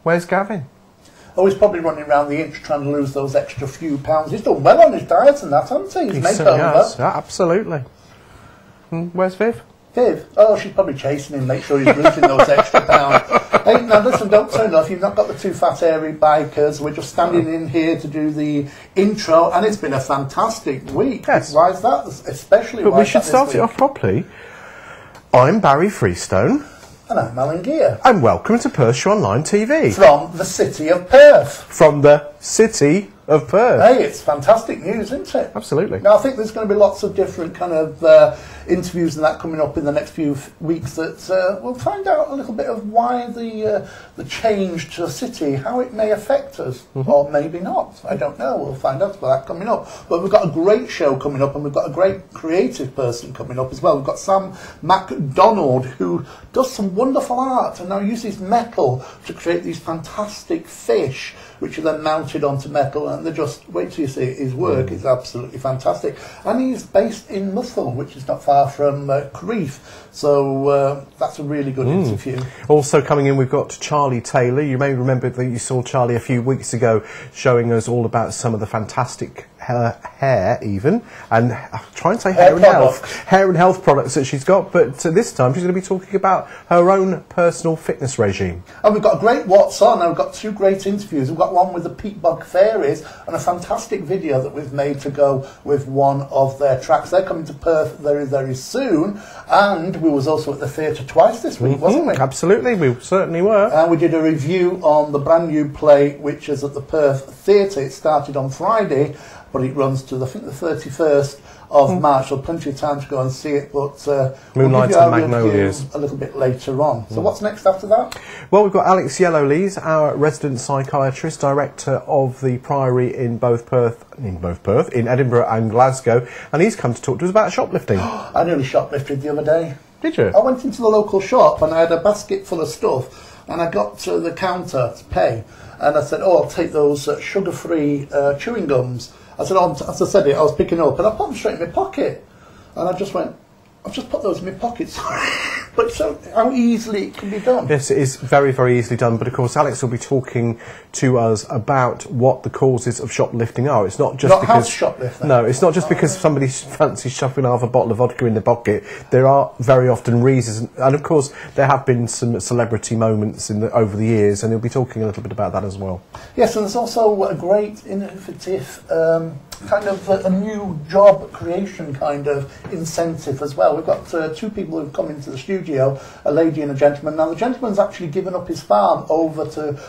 Where's Gavin? Oh, he's probably running around the inch trying to lose those extra few pounds. He's done well on his diet and that, hasn't he? He's made over. Yeah, absolutely. Where's Viv? Viv? Oh, she's probably chasing him, make sure he's losing those extra pounds. Hey, now listen, don't turn off. You've not got the two fat, airy bikers. We're just standing in here to do the intro, and it's been a fantastic week. Yes. Why is that? Especially But we should start it off properly. I'm Barry Freestone. And I'm Alan Gear. And welcome to Perthshire Online TV. From the city of Perth. From the city of Perth. Hey, it's fantastic news, isn't it? Absolutely. Now, I think there's going to be lots of different kind of interviews and that coming up in the next few weeks that we'll find out a little bit of why the change to a city, how it may affect us, or maybe not. I don't know. We'll find out about that coming up. But we've got a great show coming up, and we've got a great creative person coming up as well. We've got Sam MacDonald, who does some wonderful art and now uses metal to create these fantastic fish, which are then mounted onto metal, and they just, wait till you see his work, it's absolutely fantastic. And he's based in Muswell, which is not far from Crieff, so that's a really good interview. Also coming in, we've got Charlie Taylor. You may remember that you saw Charlie a few weeks ago showing us all about some of the fantastic hair even, and I'm trying to say hair and health products that she's got, but this time she's going to be talking about her own personal fitness regime. And we've got a great What's On, and we've got two great interviews. We've got one with the Peat Bog Faeries and a fantastic video that we've made to go with one of their tracks. They're coming to Perth very, very soon, and we was also at the theatre twice this week, wasn't we? Absolutely, we certainly were. And we did a review on the brand new play, which is at the Perth Theatre. It started on Friday, but it runs to, I think, the 31st of March, so plenty of time to go and see it, but Moonlight and Magnolias a little bit later on. So what's next after that? Well, we've got Alex Yellowlees, our resident psychiatrist, director of the Priory in Edinburgh and Glasgow, and he's come to talk to us about shoplifting. I nearly shoplifted the other day. Did you? I went into the local shop and I had a basket full of stuff, and I got to the counter to pay, and I said, oh, I'll take those sugar-free chewing gums. I said, oh, as I said it, I was picking up, and I put them straight in my pocket. And I just went, I've just put those in my pocket. But so how easily it can be done. Yes, it is very, very easily done. But of course, Alex will be talking to us about what the causes of shoplifting are. It's not just because shoplifting. No, it's not just because somebody fancies shoving half a bottle of vodka in their pocket. There are very often reasons, and of course, there have been some celebrity moments over the years, and he'll be talking a little bit about that as well. Yes, and there's also a great innovative kind of a new job creation kind of incentive as well. We've got two people who've come into the studio, a lady and a gentleman. Now the gentleman's actually given up his farm over to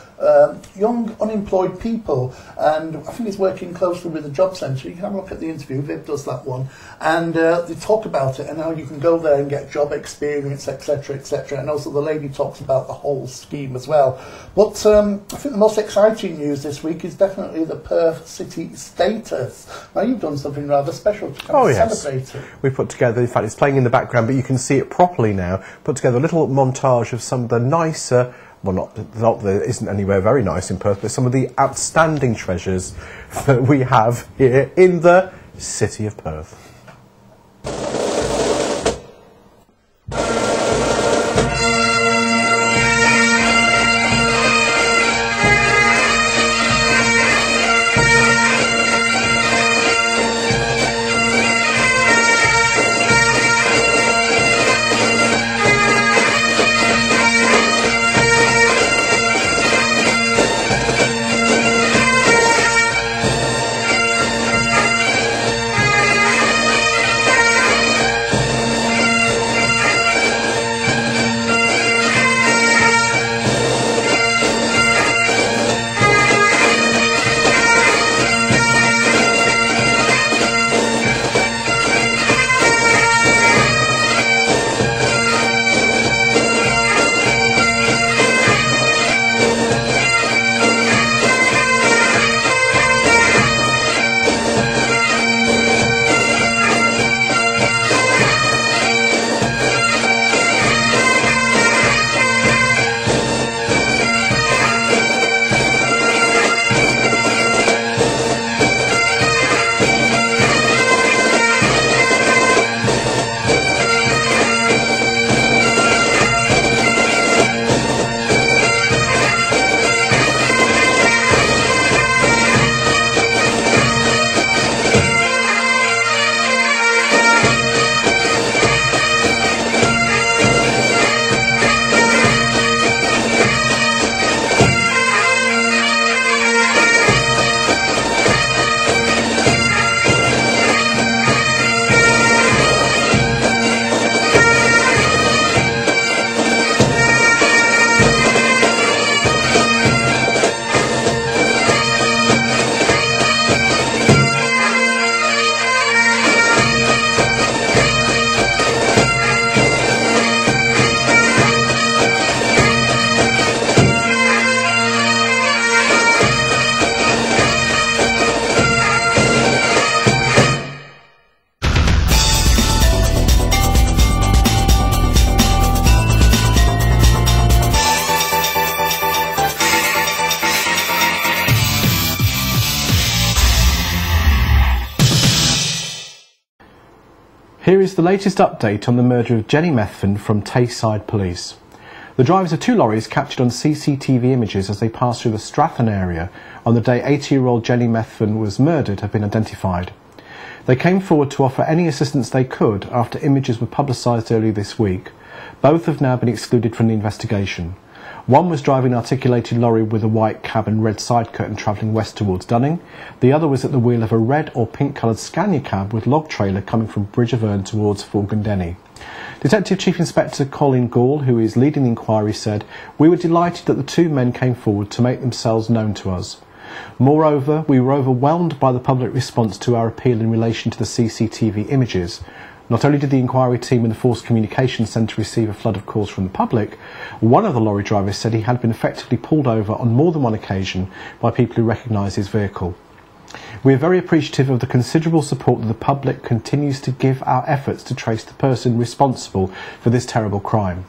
young unemployed people, and I think he's working closely with the job centre. You can have a look at the interview, Viv does that one, and they talk about it and how you can go there and get job experience, etc, etc, and also the lady talks about the whole scheme as well. But I think the most exciting news this week is definitely the Perth City status. Now you've done something rather special to kind of celebrate it. We put together, in fact it's playing in the background, but you can see it properly now, put together a little montage of some of the nicer, well not there isn't anywhere very nice in Perth, but some of the outstanding treasures that we have here in the city of Perth. is the latest update on the murder of Jenny Methven from Tayside Police. The drivers of 2 lorries captured on CCTV images as they passed through the Strathern area on the day 80-year-old Jenny Methven was murdered have been identified. They came forward to offer any assistance they could after images were publicised earlier this week. Both have now been excluded from the investigation. One was driving an articulated lorry with a white cab and red side curtain travelling west towards Dunning. The other was at the wheel of a red or pink coloured Scania cab with log trailer coming from Bridge of Erne towards Forgandenny. Detective Chief Inspector Colin Gall, who is leading the inquiry, said, "We were delighted that the 2 men came forward to make themselves known to us. Moreover, we were overwhelmed by the public response to our appeal in relation to the CCTV images. Not only did the inquiry team and the Force Communications Centre receive a flood of calls from the public, one of the lorry drivers said he had been effectively pulled over on more than one occasion by people who recognised his vehicle. We are very appreciative of the considerable support that the public continues to give our efforts to trace the person responsible for this terrible crime."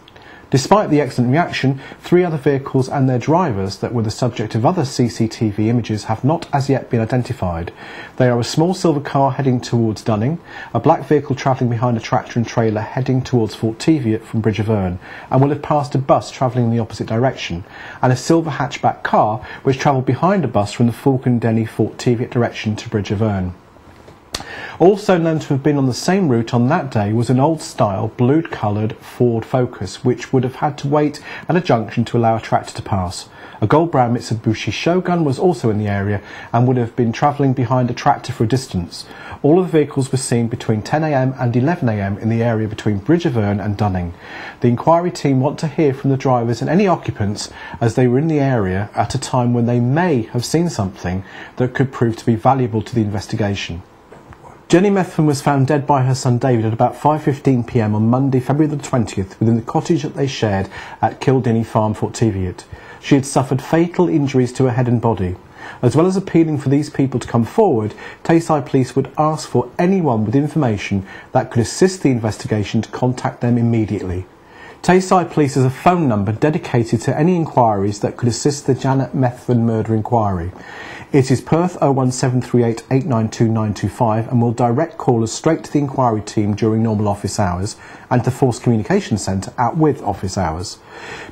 Despite the excellent reaction, 3 other vehicles and their drivers that were the subject of other CCTV images have not as yet been identified. They are a small silver car heading towards Dunning, a black vehicle travelling behind a tractor and trailer heading towards Fort Teviot from Bridge of Erne and will have passed a bus travelling in the opposite direction, and a silver hatchback car which travelled behind a bus from the Forgandenny Fort Teviot direction to Bridge of Erne. Also known to have been on the same route on that day was an old-style, blue-coloured Ford Focus, which would have had to wait at a junction to allow a tractor to pass. A gold-brown Mitsubishi Shogun was also in the area and would have been travelling behind a tractor for a distance. All of the vehicles were seen between 10 a.m. and 11 a.m. in the area between Bridge of Erne and Dunning. The inquiry team want to hear from the drivers and any occupants as they were in the area at a time when they may have seen something that could prove to be valuable to the investigation. Jenny Methven was found dead by her son David at about 5:15 p.m. on Monday, February the 20th, within the cottage that they shared at Kildinny Farm, Fort Teviot. She had suffered fatal injuries to her head and body. As well as appealing for these people to come forward, Tayside Police would ask for anyone with information that could assist the investigation to contact them immediately. Tayside Police has a phone number dedicated to any inquiries that could assist the Janet Methven murder inquiry. It is Perth 01738 892 925 and will direct callers straight to the inquiry team during normal office hours and to the Force Communications Centre out with office hours.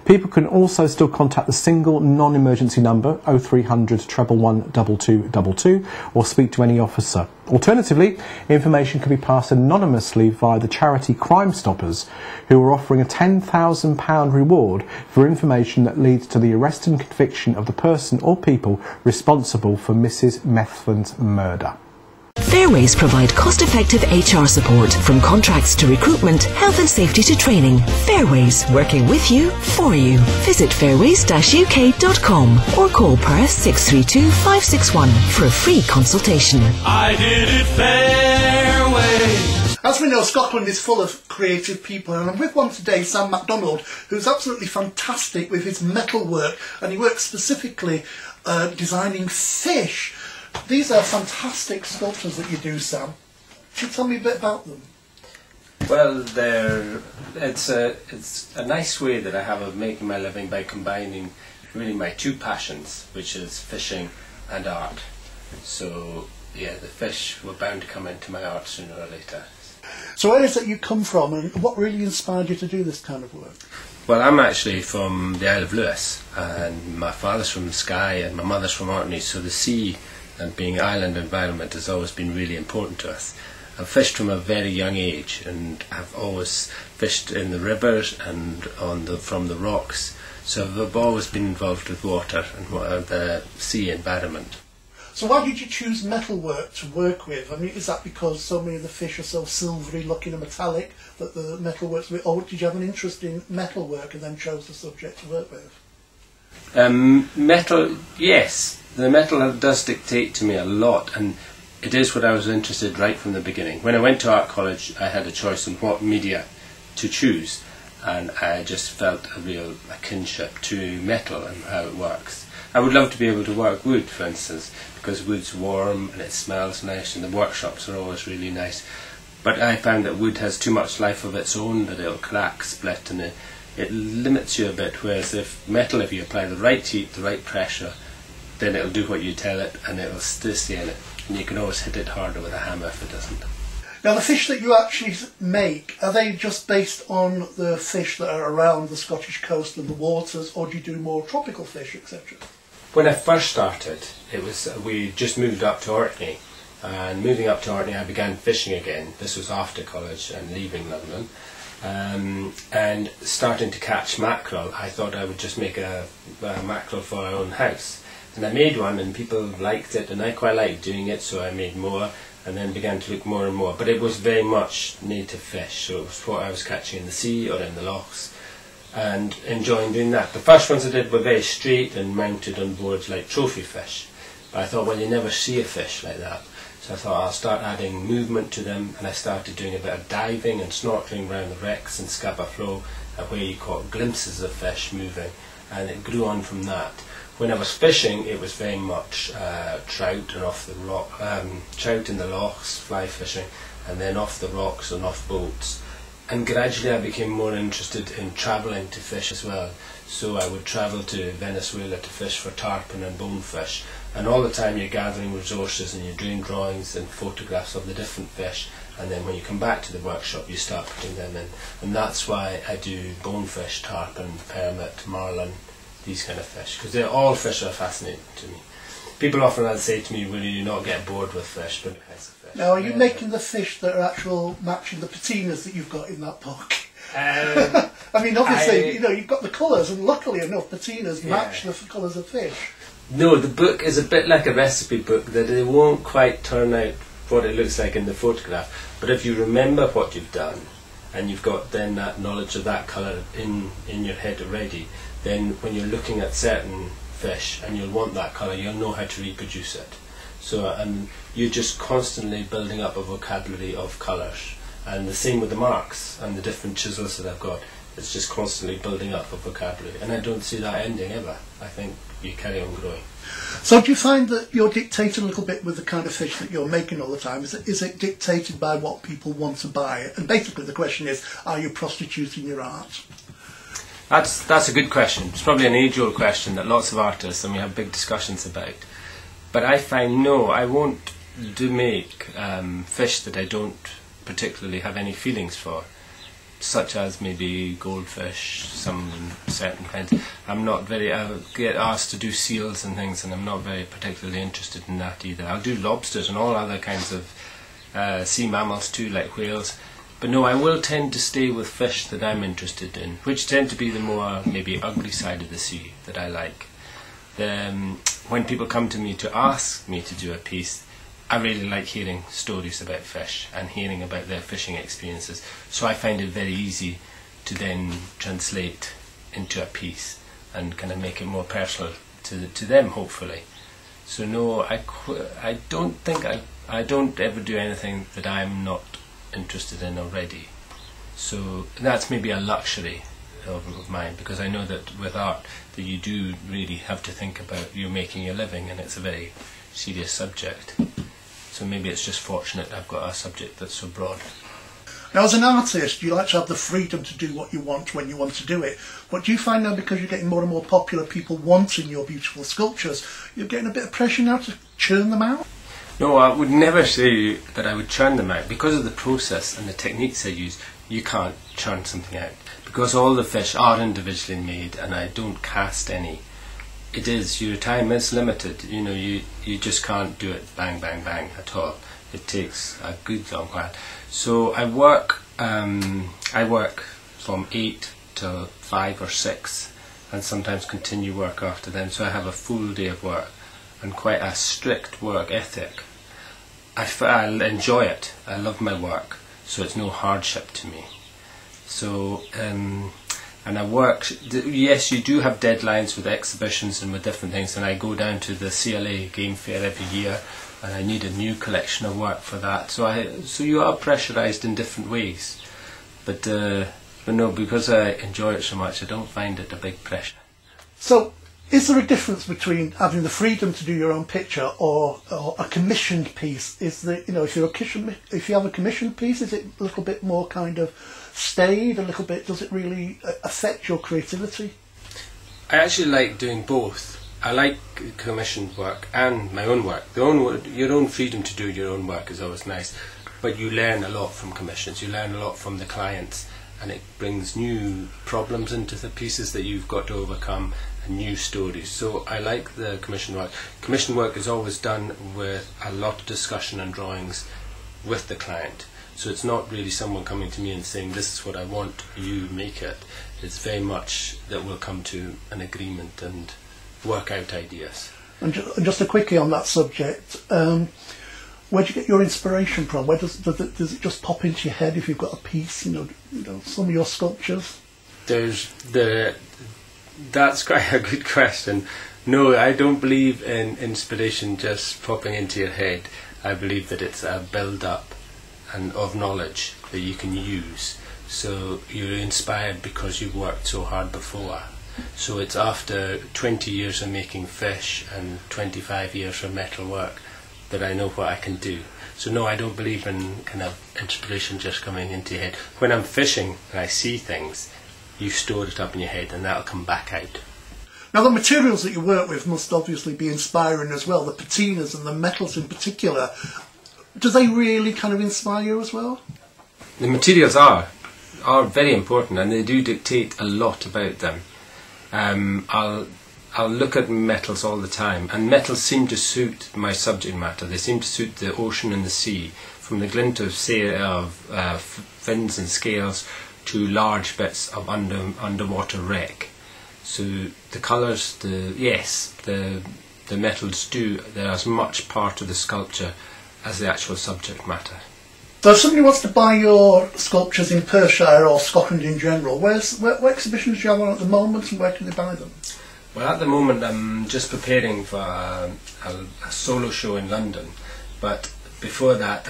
People can also still contact the single non-emergency number 0300 111 2222 or speak to any officer. Alternatively, information can be passed anonymously via the charity Crime Stoppers, who are offering a £10,000 reward for information that leads to the arrest and conviction of the person or people responsible for Mrs. Methven's murder. Fairways provide cost-effective HR support, from contracts to recruitment, health and safety to training. Fairways, working with you, for you. Visit fairways-uk.com or call Perth 632 561 for a free consultation. I did it Fairways. As we know, Scotland is full of creative people, and I'm with one today, Sam MacDonald, who's absolutely fantastic with his metalwork, and he works specifically designing fish. These are fantastic sculptures that you do, Sam. Could you tell me a bit about them? Well, it's a nice way that I have of making my living by combining really my 2 passions, which is fishing and art. So yeah, the fish were bound to come into my art sooner or later. So where is it you come from, and what really inspired you to do this kind of work? Well, I'm actually from the Isle of Lewis, and my father's from Skye and my mother's from Orkney, so the sea and being island environment has always been really important to us. I've fished from a very young age, and I've always fished in the rivers and from the rocks, so I've always been involved with water and the sea environment. So why did you choose metalwork to work with? I mean, is that because so many of the fish are so silvery looking and metallic that the metalwork's with, or did you have an interest in metalwork and then chose the subject to work with? Metal, yes. The metal does dictate to me a lot, and it is what I was interested right from the beginning. When I went to art college, I had a choice on what media to choose, and I just felt a kinship to metal and how it works. I would love to be able to work wood, for instance, because wood's warm and it smells nice, and the workshops are always really nice. But I found that wood has too much life of its own, that it'll crack, split, and it limits you a bit, whereas if you apply the right heat, the right pressure, then it'll do what you tell it, and it'll still stay in it. And you can always hit it harder with a hammer if it doesn't. Now, the fish that you actually make, are they just based on the fish that are around the Scottish coast and the waters, or do you do more tropical fish, etc.? When I first started, we just moved up to Orkney, and moving up to Orkney I began fishing again. This was after college and leaving London, and starting to catch mackerel. I thought I would just make a mackerel for our own house, and I made one and people liked it and I quite liked doing it, so I made more and then began to look more and more. But it was very much native fish, so it was what I was catching in the sea or in the lochs, and enjoying doing that. The first ones I did were very straight and mounted on boards like trophy fish, but I thought, well, you never see a fish like that, so I thought I'll start adding movement to them, and I started doing a bit of diving and snorkeling around the wrecks and Scapa Flow, where you caught glimpses of fish moving, and it grew on from that. When I was fishing, it was very much trout and off the rock, trout in the lochs, fly fishing, and then off the rocks and off boats. And gradually I became more interested in travelling to fish as well. So I would travel to Venezuela to fish for tarpon and bonefish, and all the time you're gathering resources and you're doing drawings and photographs of the different fish, and then when you come back to the workshop you start putting them in. And that's why I do bonefish, tarpon, permit, marlin, these kind of fish, because all fish are fascinating to me. People often say to me, will you not get bored with fish? But fish. Now, are you making the fish that are actual matching the patinas that you've got in that book? I mean, obviously, you've got the colours, and luckily enough, patinas match the colours of fish. No, the book is a bit like a recipe book, that it won't quite turn out what it looks like in the photograph. But if you remember what you've done, and you've got then that knowledge of that colour in your head already, then when you're looking at certain fish and you'll want that colour, you'll know how to reproduce it. So you're just constantly building up a vocabulary of colours, and the same with the marks and the different chisels that I've got. It's just constantly building up a vocabulary, and I don't see that ending ever. I think you carry on growing. So do you find that you're dictated a little bit with the kind of fish that you're making all the time? Is it dictated by what people want to buy? And basically the question is, are you prostituting your art? That's a good question. It's probably an age-old question that lots of artists, and we have big discussions about. But I find, no, I won't make fish that I don't particularly have any feelings for, such as maybe goldfish, some certain kinds. I get asked to do seals and things, and I'm not very particularly interested in that either. I'll do lobsters and all other kinds of sea mammals too, like whales. But no, I will tend to stay with fish that I'm interested in, which tend to be the more maybe ugly side of the sea that I like. When people come to me to ask me to do a piece, I really like hearing stories about fish and hearing about their fishing experiences. So I find it very easy to then translate into a piece and kind of make it more personal to them, hopefully. So no, I don't ever do anything that I'm not interested in already. So that's maybe a luxury of mine, because I know that with art that you do really have to think about you making a living, and it's a very serious subject. So maybe it's just fortunate I've got a subject that's so broad. Now, as an artist, you like to have the freedom to do what you want when you want to do it. But do you find now, because you're getting more and more popular, people wanting your beautiful sculptures, you're getting a bit of pressure now to churn them out? No, I would never say that I would churn them out. Because of the process and the techniques I use, you can't churn something out. Because all the fish are individually made and I don't cast any. Your time is limited. You just can't do it bang, bang, bang at all. It takes a good long while. So I work from 8 to 5 or 6, and sometimes continue work after then. So I have a full day of work and quite a strict work ethic. I enjoy it. I love my work, so it's no hardship to me. So and I work. Yes, you do have deadlines with exhibitions and with different things, and I go down to the CLA Game Fair every year, and I need a new collection of work for that. So you are pressurised in different ways, but no, because I enjoy it so much, I don't find it a big pressure. So, is there a difference between having the freedom to do your own picture or a commissioned piece? If you have a commissioned piece, is it a little bit more kind of staid? A little bit? Does it really affect your creativity? I actually like doing both. I like commissioned work and my own work. Your own freedom to do your own work is always nice. But you learn a lot from commissions, you learn a lot from the clients, and it brings new problems into the pieces that you've got to overcome, and new stories. So I like the commission work. Commission work is always done with a lot of discussion and drawings with the client. So it's not really someone coming to me and saying, this is what I want, you make it. It's very much that we'll come to an agreement and work out ideas. And just quickly on that subject, where do you get your inspiration from? Where does it just pop into your head if you've got a piece, you know, some of your sculptures? That's quite a good question. No, I don't believe in inspiration just popping into your head. I believe that it's a build-up and of knowledge that you can use. So you're inspired because you've worked so hard before. So it's after 20 years of making fish and 25 years of metal work that I know what I can do. So no, I don't believe in kind of inspiration just coming into your head. When I'm fishing and I see things, you store it up in your head and that'll come back out. Now the materials that you work with must obviously be inspiring as well, the patinas and the metals in particular. Do they really kind of inspire you as well? The materials are very important, and they do dictate a lot about them. I'll look at metals all the time, and metals seem to suit my subject matter. They seem to suit the ocean and the sea, from the glint of fins and scales to large bits of underwater wreck. So the colours, the metals they're as much part of the sculpture as the actual subject matter. So if somebody wants to buy your sculptures in Perthshire or Scotland in general, what exhibitions do you have on at the moment, and where can they buy them? Well, at the moment I'm just preparing for a solo show in London, but before that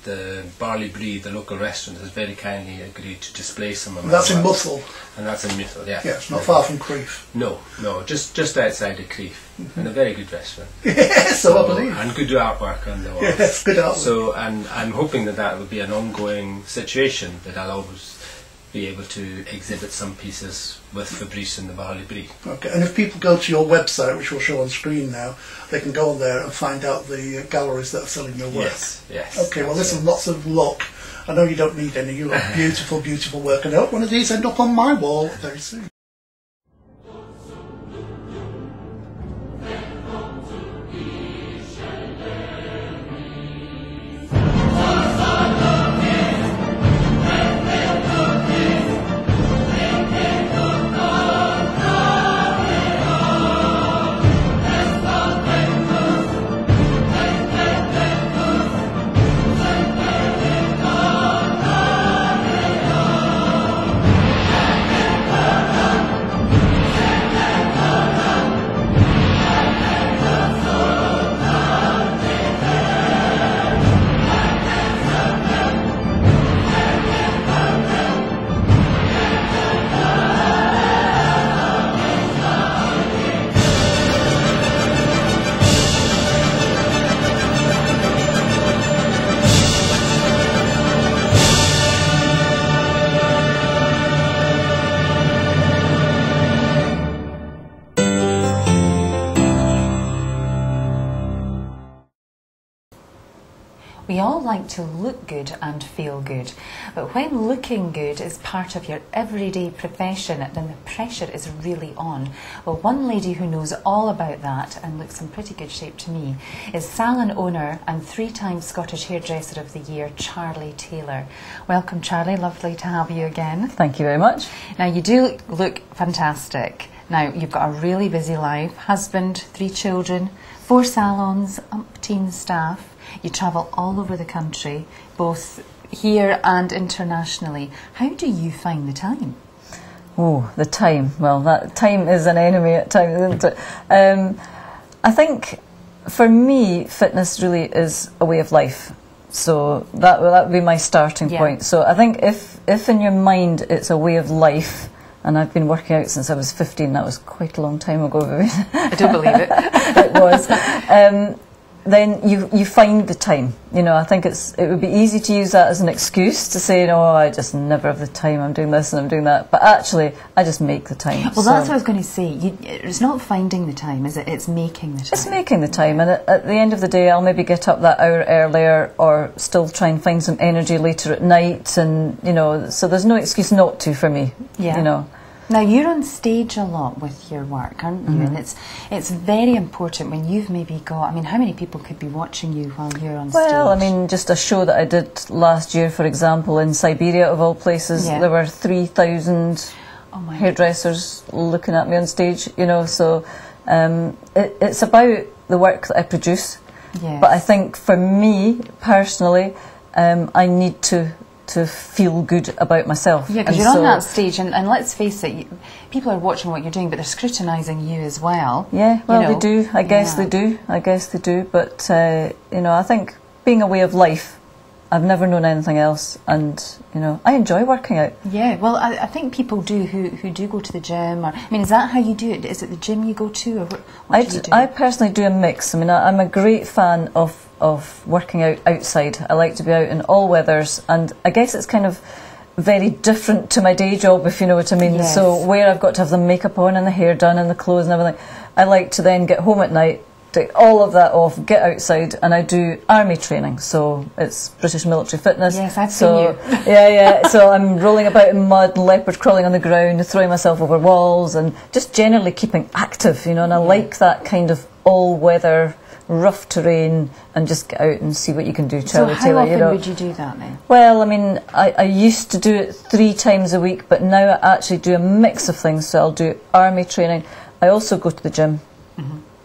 the Barley Brie, the local restaurant, has very kindly agreed to display some of my That's work. in Muscle? And that's in Muscle, yeah. Yeah, it's not far from Crieff. No, just outside of Crieff. And a very good restaurant. Yes, so I believe. And good artwork on the walls. Yes, good artwork. So, and I'm hoping that will be an ongoing situation, that I'll always be able to exhibit some pieces with Fabrice and the Barley Brie. Okay, and if people go to your website, which we'll show on screen now, they can go on there and find out the galleries that are selling your work. Yes. Okay, well listen, lots of luck. I know you don't need any, you have beautiful, beautiful work, and I hope one of these end up on my wall very soon. We all like to look good and feel good, but when looking good is part of your everyday profession, then the pressure is really on. Well, one lady who knows all about that and looks in pretty good shape to me is salon owner and 3-time Scottish Hairdresser of the Year, Charlie Taylor. Welcome, Charlie, lovely to have you again. Thank you very much. Now, you do look fantastic. Now, you've got a really busy life, husband, 3 children, 4 salons, umpteen staff. You travel all over the country, both here and internationally. How do you find the time? Oh, the time. Well, that time is an enemy at times, isn't it? I think for me, fitness really is a way of life. So that would be my starting point. So I think if in your mind it's a way of life, and I've been working out since I was 15, that was quite a long time ago. I don't believe it. It was. then you find the time. You know, I think it would be easy to use that as an excuse to say, no, I just never have the time, I'm doing this and I'm doing that. But actually, I just make the time. Well, that's what I was going to say. It's not finding the time, is it? It's making the time. It's making the time, and at the end of the day, I'll maybe get up that hour earlier, or still try and find some energy later at night, and, you know, so there's no excuse not to for me, you know. Now, you're on stage a lot with your work, aren't you? And it's very important when you've maybe got, I mean, how many people could be watching you while you're on stage? Well, I mean, just a show that I did last year, for example, in Siberia, of all places, there were 3,000 hairdressers looking at me on stage, you know, so it's about the work that I produce. But I think for me, personally, I need to feel good about myself. Yeah, because you're on that stage, and let's face it, people are watching what you're doing, but they're scrutinising you as well. Yeah, well, you know, they do. I guess they do. I guess they do. But, you know, I think being a way of life, I've never known anything else, and, you know, I enjoy working out. Yeah, well, I think people do who do go to the gym. Or, I mean, is that how you do it? Is it the gym you go to, or what do you do? I personally do a mix. I mean, I'm a great fan of working out outside. I like to be out in all weathers, and I guess it's kind of very different to my day job, if you know what I mean. So where I've got to have the makeup on and the hair done and the clothes and everything, I like to then get home at night, take all of that off, get outside, and I do army training. So it's British military fitness. Yes, I've seen you. Yeah. So I'm rolling about in mud, leopard crawling on the ground, throwing myself over walls, and just generally keeping active, you know. And I like that kind of all-weather, rough terrain, and just get out and see what you can do. So how often would you do that then? Well, I mean, I used to do it 3 times a week, but now I actually do a mix of things. So I'll do army training. I also go to the gym.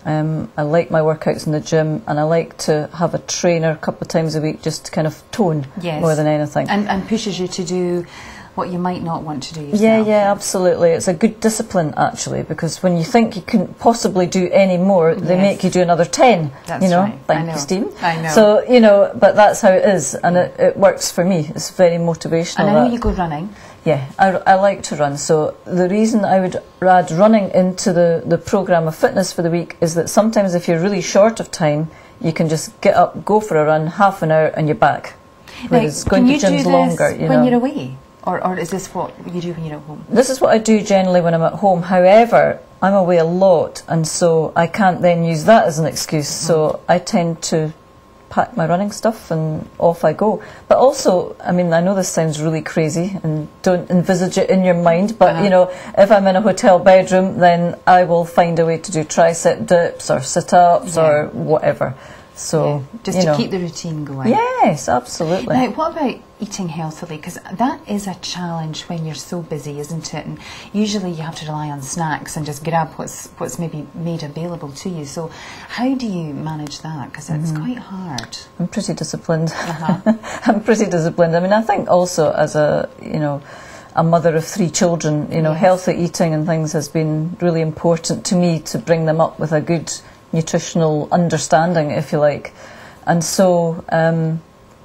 I like my workouts in the gym, and I like to have a trainer a couple of times a week just to kind of tone more than anything. And pushes you to do what you might not want to do yourself. Yeah, absolutely. It's a good discipline, actually, because when you think you couldn't possibly do any more, they make you do another 10. That's you know, right. thank you, Steve. I know. So, you know, but that's how it is, and it works for me. It's very motivational. And I know you go running. Yeah, I like to run. So the reason I would add running into the programme of fitness for the week is that sometimes if you're really short of time, you can just get up, go for a run, half an hour, and you're back. Whereas going to gym's longer, you know. When you're away? Or is this what you do when you're at home? This is what I do generally when I'm at home. However, I'm away a lot, and so I can't then use that as an excuse. So I tend to pack my running stuff and off I go. But also, I mean, I know this sounds really crazy, and don't envisage it in your mind, but you know, if I'm in a hotel bedroom, then I will find a way to do tricep dips or sit-ups or whatever. So just to keep the routine going. Yes, absolutely. Now, what about eating healthily? Because that is a challenge when you're so busy, isn't it? And usually you have to rely on snacks and just grab what's maybe made available to you. So how do you manage that? Because it's quite hard. I'm pretty disciplined. I'm pretty disciplined. I mean, I think also as a mother of 3 children, you know, healthy eating and things has been really important to me, to bring them up with a good nutritional understanding, if you like. And so,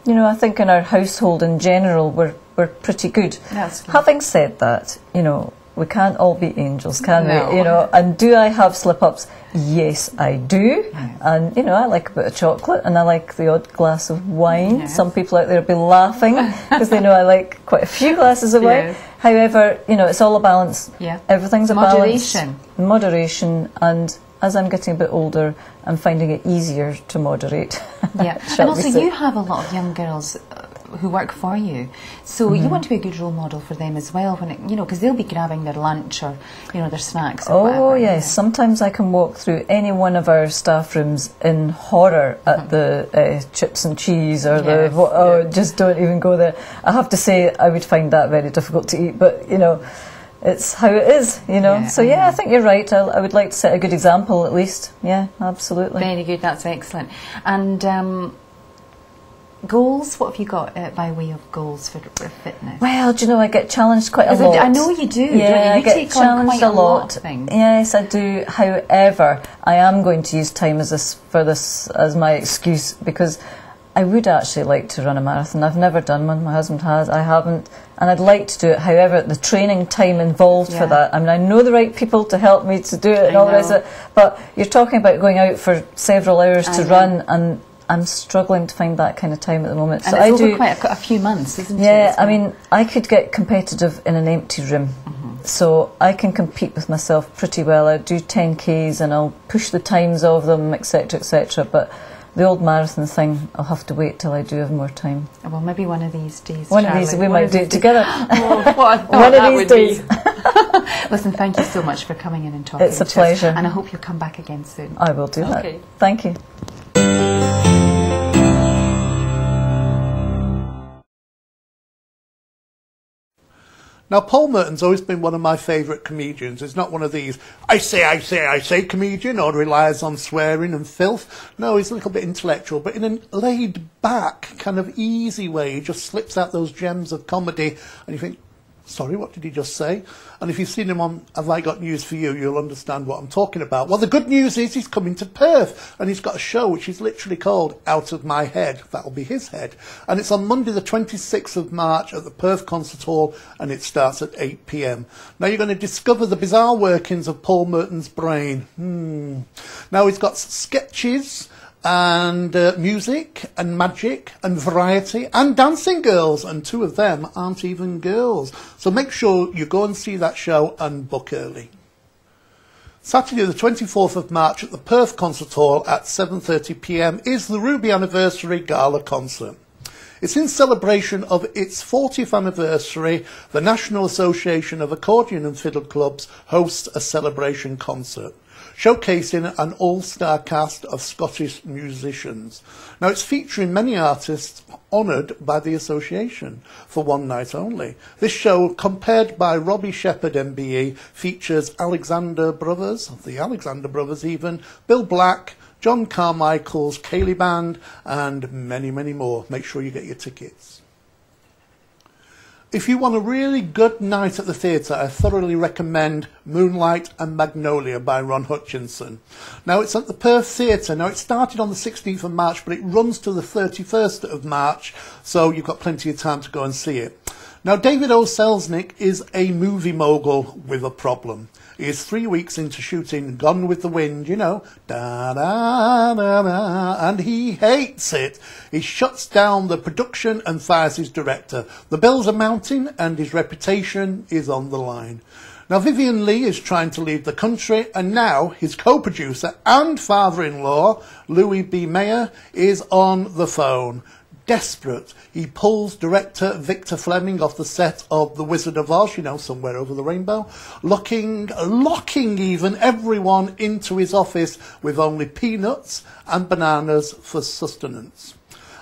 you know, I think in our household in general, we're pretty good. That's good. Having said that, you know, we can't all be angels, can we? You know, and do I have slip-ups? Yes, I do. And, you know, I like a bit of chocolate, and I like the odd glass of wine. Some people out there will be laughing because they know I like quite a few glasses of wine. However, you know, it's all a balance. Everything's a balance. Moderation. And as I'm getting a bit older, I'm finding it easier to moderate. And also you have a lot of young girls who work for you, so you want to be a good role model for them as well, when it, you know, because they'll be grabbing their lunch or, you know, their snacks or whatever. Yes, sometimes I can walk through any one of our staff rooms in horror at the chips and cheese or just don't even go there. I have to say, I would find that very difficult to eat, but, you know, it's how it is, you know. I think you're right. I would like to set a good example, at least. Yeah, absolutely. Very good. That's excellent. And goals? What have you got by way of goals for fitness? Well, do you know, I get challenged quite a lot. I know you do. Yeah, you I get challenged a lot. Of things. Yes, I do. However, I am going to use time as my excuse, because I would actually like to run a marathon. I've never done one. My husband has. I haven't. and I'd like to do it. However, the training time involved for that, I mean, I know the right people to help me to do it and all the rest of it, but you're talking about going out for several hours to run, and I'm struggling to find that kind of time at the moment. And so it's over quite a few months, isn't it? Yeah, I mean, I could get competitive in an empty room. So I can compete with myself pretty well. I do 10Ks and I'll push the times of them, etc., etc. But the old marathon thing, I'll have to wait till I do have more time. Well, maybe one of these days, One of these, we might do it together. Oh, what a thought one that of these days. Listen, thank you so much for coming in and talking. It's a pleasure. And I hope you'll come back again soon. I will do that. Thank you. Now, Paul Merton's always been one of my favourite comedians. He's not one of these, I say comedian, or relies on swearing and filth. No, he's a little bit intellectual, but in a laid-back, kind of easy way. He just slips out those gems of comedy, and you think, sorry, what did he just say? And if you've seen him on Have I Got News For You, you'll understand what I'm talking about. Well, the good news is he's coming to Perth, and he's got a show which is literally called Out of My Head. That'll be his head. And it's on Monday the 26th of March at the Perth Concert Hall, and it starts at 8 p.m. Now you're going to discover the bizarre workings of Paul Merton's brain. Now he's got sketches and music and magic and variety and dancing girls, and two of them aren't even girls. So make sure you go and see that show and book early. Saturday the 24th of March at the Perth Concert Hall at 7:30 p.m. is the Ruby Anniversary Gala Concert. It's in celebration of its 40th anniversary. The National Association of Accordion and Fiddle Clubs hosts a celebration concert, showcasing an all-star cast of Scottish musicians. Now, it's featuring many artists honoured by the association for one night only. This show, compared by Robbie Shepherd MBE, features Alexander Brothers, the Alexander Brothers even, Bill Black, John Carmichael's Cayley Band, and many, many more. Make sure you get your tickets. If you want a really good night at the theatre, I thoroughly recommend Moonlight and Magnolia by Ron Hutchinson. Now, it's at the Perth Theatre. Now, it started on the 16th of March, but it runs to the 31st of March, so you've got plenty of time to go and see it. Now, David O. Selznick is a movie mogul with a problem. He is 3 weeks into shooting Gone with the Wind, you know, da-da-da-da, and he hates it. He shuts down the production and fires his director. The bills are mounting and his reputation is on the line. Now, Vivian Lee is trying to leave the country, and now his co-producer and father-in-law, Louis B. Mayer, is on the phone. Desperate, he pulls director Victor Fleming off the set of The Wizard of Oz, you know, Somewhere Over the Rainbow, locking even everyone into his office with only peanuts and bananas for sustenance.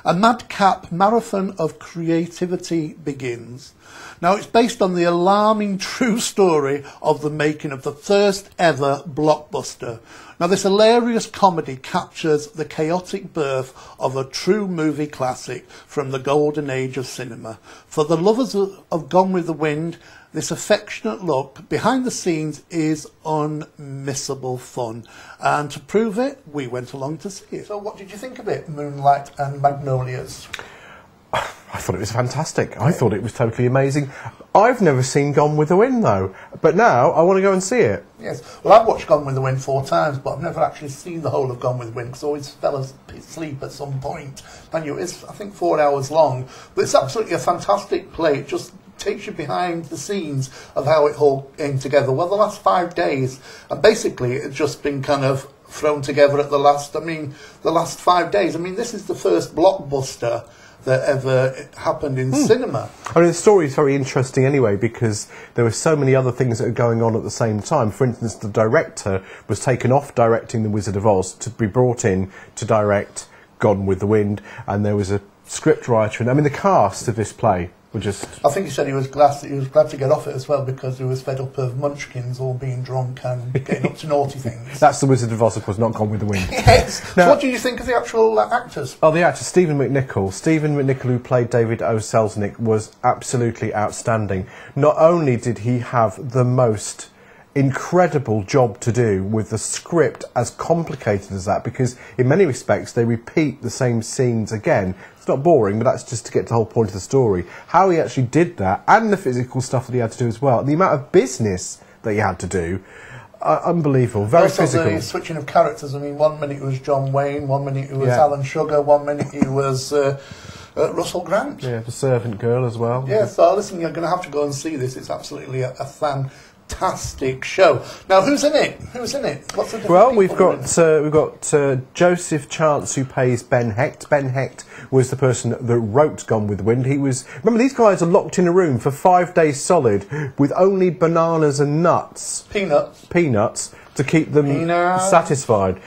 A madcap marathon of creativity begins. Now, it's based on the alarming true story of the making of the first ever blockbuster. Now, this hilarious comedy captures the chaotic birth of a true movie classic from the golden age of cinema. For the lovers of Gone with the Wind, this affectionate look behind the scenes is unmissable fun. And to prove it, we went along to see it. So what did you think of it, Moonlight and Magnolias? I thought it was fantastic. I thought it was totally amazing. I've never seen Gone with the Wind, though. But now I want to go and see it. Yes. Well, I've watched Gone with the Wind 4 times, but I've never actually seen the whole of Gone with the Wind because I always fell asleep at some point. And it's, I think, 4 hours long. But it's absolutely a fantastic play. It just takes you behind the scenes of how it all came together. Well, the last 5 days, and basically it's just been kind of thrown together at the last 5 days. I mean, this is the first blockbuster that ever happened in cinema. I mean, the story is very interesting anyway because there were so many other things that are going on at the same time. For instance, the director was taken off directing The Wizard of Oz to be brought in to direct Gone with the Wind, and there was a script writer. And I mean, the cast of this play were just... I think he said he was glad to get off it as well because he was fed up of munchkins all being drunk and getting up to naughty things. That's The Wizard of Oz, of course, not Gone with the Wind. Yes. Now, so what do you think of the actual actors? Oh, the actor, Stephen McNichol. Stephen McNichol, who played David O. Selznick, was absolutely outstanding. Not only did he have the most incredible job to do with the script as complicated as that, because in many respects they repeat the same scenes again. It's not boring, but that's just to get to the whole point of the story. How he actually did that, and the physical stuff that he had to do as well, the amount of business that he had to do, unbelievable, very also physical. the switching of characters. I mean, 1 minute it was John Wayne, 1 minute it was Alan Sugar, 1 minute it was Russell Grant. Yeah, the servant girl as well. Yeah, so listen, you're going to have to go and see this. It's absolutely a fantastic show. Now, who's in it? Who's in it? What's the different Well, people we've got Joseph Chance, who plays Ben Hecht. Ben Hecht was the person that wrote Gone with the Wind. Remember, these guys are locked in a room for 5 days solid with only bananas and nuts. Peanuts to keep them satisfied.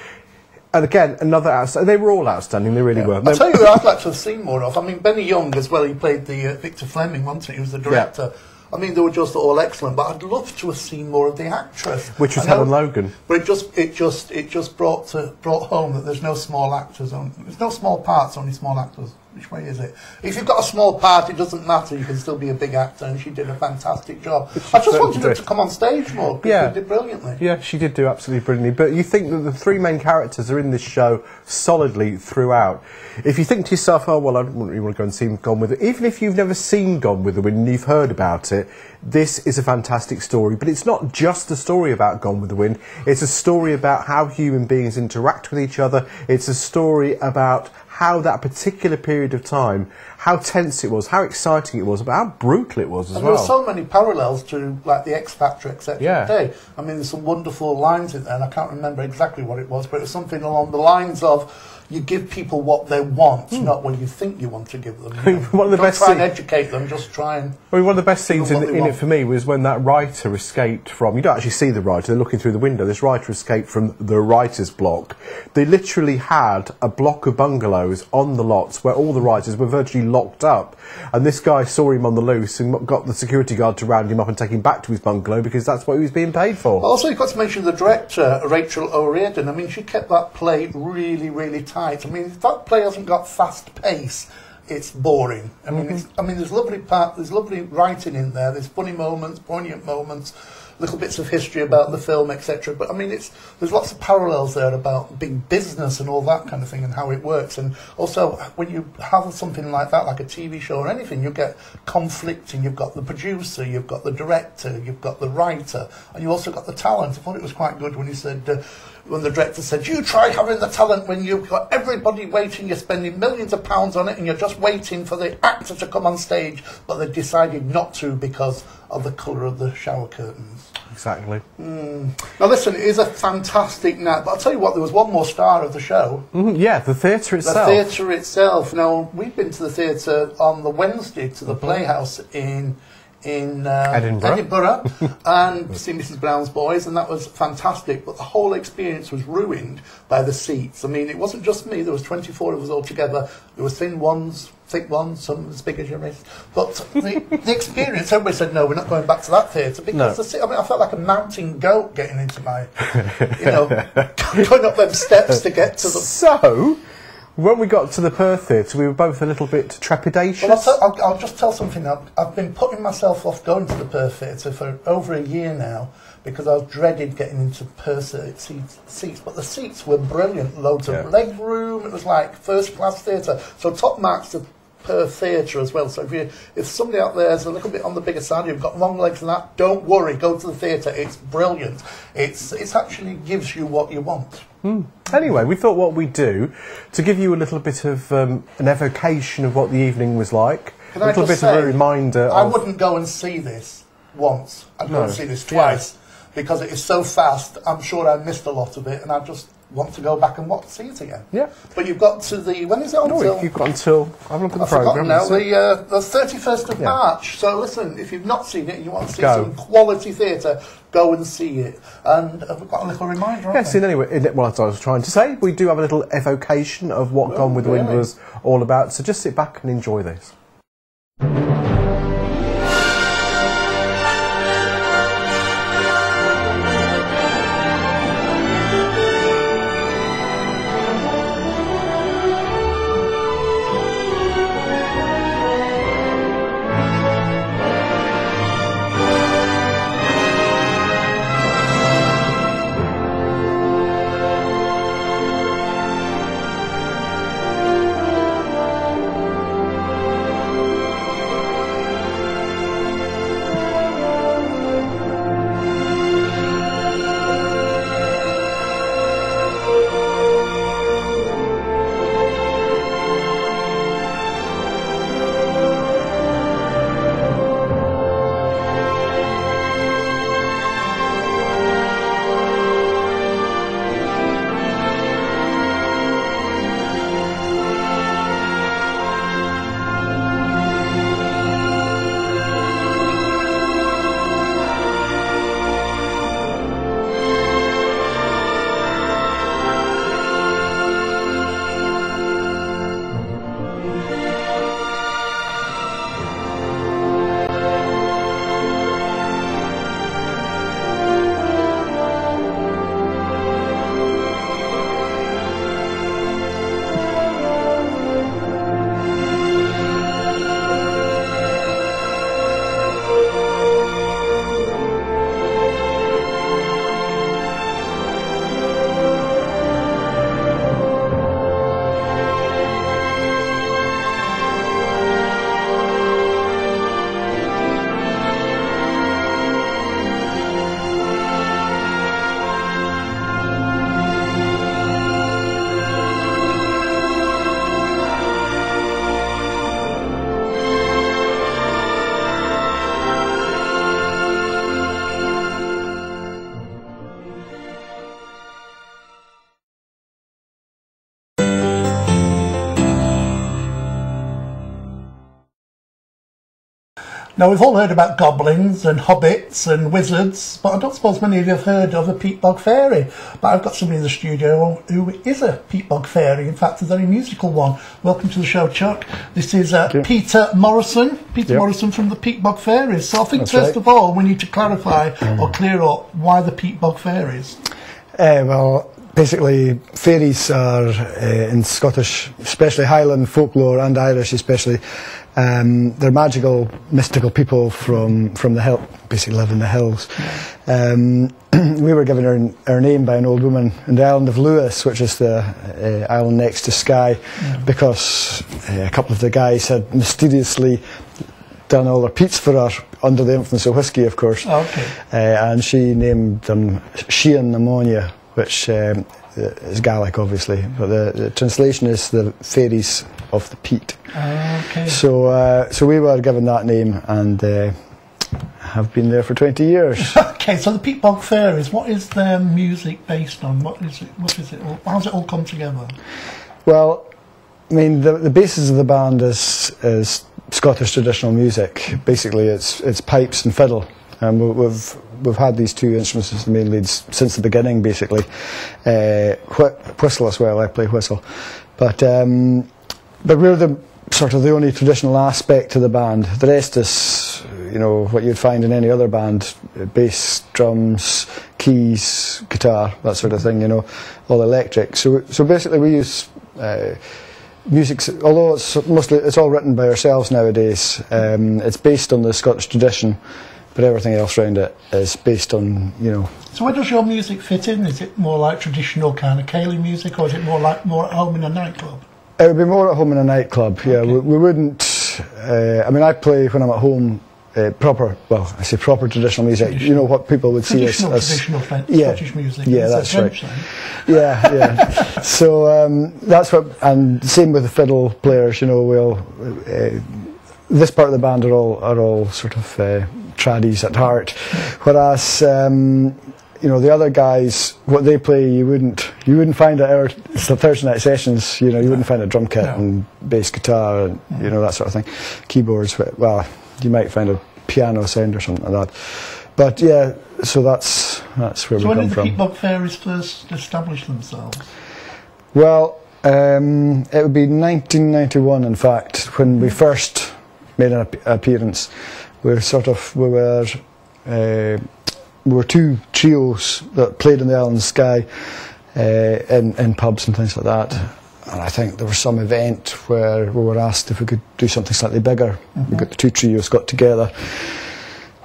And again, they were all outstanding, they really were. I'll tell you who I'd like to have seen more of. I mean, Benny Young as well, he played the Victor Fleming, wasn't he? He was the director. Yeah. I mean, they were just all excellent, but I'd love to have seen more of the actress. Which was Helen Logan. But it just brought home that there's no small actors, there's no small parts, only small actors. Which way is it? If you've got a small part, it doesn't matter. You can still be a big actor, and she did a fantastic job. I just wanted her to come on stage more, because she did brilliantly. Yeah, she did do absolutely brilliantly. But you think that the three main characters are in this show solidly throughout. If you think to yourself, oh, well, I wouldn't really want to go and see Gone with it. Even if you've never seen Gone with the Wind and you've heard about it, this is a fantastic story. But it's not just a story about Gone with the Wind. It's a story about how human beings interact with each other. It's a story about how that particular period of time, how tense it was, how exciting it was, but how brutal it was as well. There were so many parallels to, like, the X Factor, etc. today. I mean, there's some wonderful lines in there, and I can't remember exactly what it was, but it was something along the lines of, you give people what they want, not what you think you want to give them. You know? One of the best try and educate them, just try and... I mean, one of the best scenes in it for me was when that writer escaped from... You don't actually see the writer, they're looking through the window. This writer escaped from the writer's block. They literally had a block of bungalows on the lots where all the writers were virtually locked up. And this guy saw him on the loose and got the security guard to round him up and take him back to his bungalow because that's what he was being paid for. Also, you've got to mention the director, Rachel O'Riordan. I mean, she kept that play really, really tight. I mean, if that play hasn't got fast pace, it's boring. I mean, there's lovely writing in there. There's funny moments, poignant moments, little bits of history about the film, etc. But I mean, there's lots of parallels there about big business and all that kind of thing and how it works. And also, when you have something like that, like a TV show or anything, you get conflicting. You've got the producer, you've got the director, you've got the writer, and you also got the talent. I thought it was quite good when he said. When the director said, you try having the talent when you've got everybody waiting, you're spending millions of pounds on it and you're just waiting for the actor to come on stage, but they decided not to because of the colour of the shower curtains. Exactly. Now listen, it is a fantastic night, but I'll tell you what, there was one more star of the show. Yeah, the theatre itself. The theatre itself. Now, we've been to the theatre on the Wednesday to the Playhouse in Edinburgh and see Mrs. Brown's Boys, and that was fantastic, but the whole experience was ruined by the seats. I mean, it wasn't just me, there was 24 of us all together. There were thin ones, thick ones, some as big as your wrist. But the experience, everybody said, no, we're not going back to that theatre, because I felt like a mountain goat getting into my, going up them steps to get to the... So... When we got to the Perth Theatre, we were both a little bit trepidatious. Well, I'll just tell something. I've been putting myself off going to the Perth Theatre for over a year now because I dreaded getting into Perth seats. But the seats were brilliant. Loads of leg room. It was like first-class theatre. So top marks to Perth Theatre as well. So if somebody out there is a little bit on the bigger side, you've got long legs and that, don't worry. Go to the theatre. It's brilliant. It actually gives you what you want. Anyway, we thought what we'd do to give you a little bit of an evocation of what the evening was like. Can I just say, of a reminder. I wouldn't go and see this once. I'd go and see this twice because it is so fast. I'm sure I missed a lot of it, and I just want to go back and see it again. Yeah. But you've got to when is it until? You've got until. Have a look at the programme. Now the 31st of March. So listen, if you've not seen it and you want to see some quality theatre, go and see it. And we've got a little reminder. Yes, anyway, well, as I was trying to say, we do have a little evocation of what Gone with the Wind was all about. So just sit back and enjoy this. Now, we've all heard about goblins and hobbits and wizards, but I don't suppose many of you have heard of a Peat Bog Fairy. But I've got somebody in the studio who is a Peat Bog Fairy, in fact, a very musical one. Welcome to the show, Chuck. This is Peter Morrison. Peter Morrison from the Peat Bog Faeries. So I think, first of all, we need to clarify or clear up why the Peat Bog Faeries. Well, basically, fairies are in Scottish, especially Highland folklore and Irish especially. They're magical, mystical people from the hill, basically live in the hills. We were given our name by an old woman in the island of Lewis, which is the island next to Skye, because a couple of the guys had mysteriously done all their peats for her under the influence of whisky, of course. And she named them Shean Pneumonia, which is Gaelic, obviously, but the translation is the fairies of the peat. So we were given that name and have been there for 20 years. Okay, so the Peat Bog Faeries, what is their music based on? What is it? How does it all come together? Well, I mean, the basis of the band is Scottish traditional music. Basically, it's pipes and fiddle. We've had these two instruments as the main leads since the beginning, basically. Whistle as well. I play whistle, but we're the only traditional aspect to the band. The rest is, what you'd find in any other band: bass, drums, keys, guitar, that sort of thing. All electric. So basically, we use music. Although it's all written by ourselves nowadays. It's based on the Scottish tradition. But everything else around it is based on, So where does your music fit in? Is it more like traditional kind of Cayley music, or is it more at home in a nightclub? It would be more at home in a nightclub, yeah. We wouldn't... I play when I'm at home proper traditional music. What people would see as... Traditional Scottish music. Yeah, that's right. Yeah. So that's what... And same with the fiddle players, this part of the band are all sort of tradies at heart, whereas the other guys, what they play, you wouldn't find at our Thursday night sessions. You wouldn't find a drum kit and bass guitar and that sort of thing, keyboards. Well, you might find a piano sound or something like that. But yeah, so that's where we come from. So when did the Peat Bog Faeries first establish themselves? Well, it would be 1991, in fact, when we first made an appearance. We were two trios that played in the island of Skye in pubs and things like that. And I think there was some event where we were asked if we could do something slightly bigger. We got the two trios got together,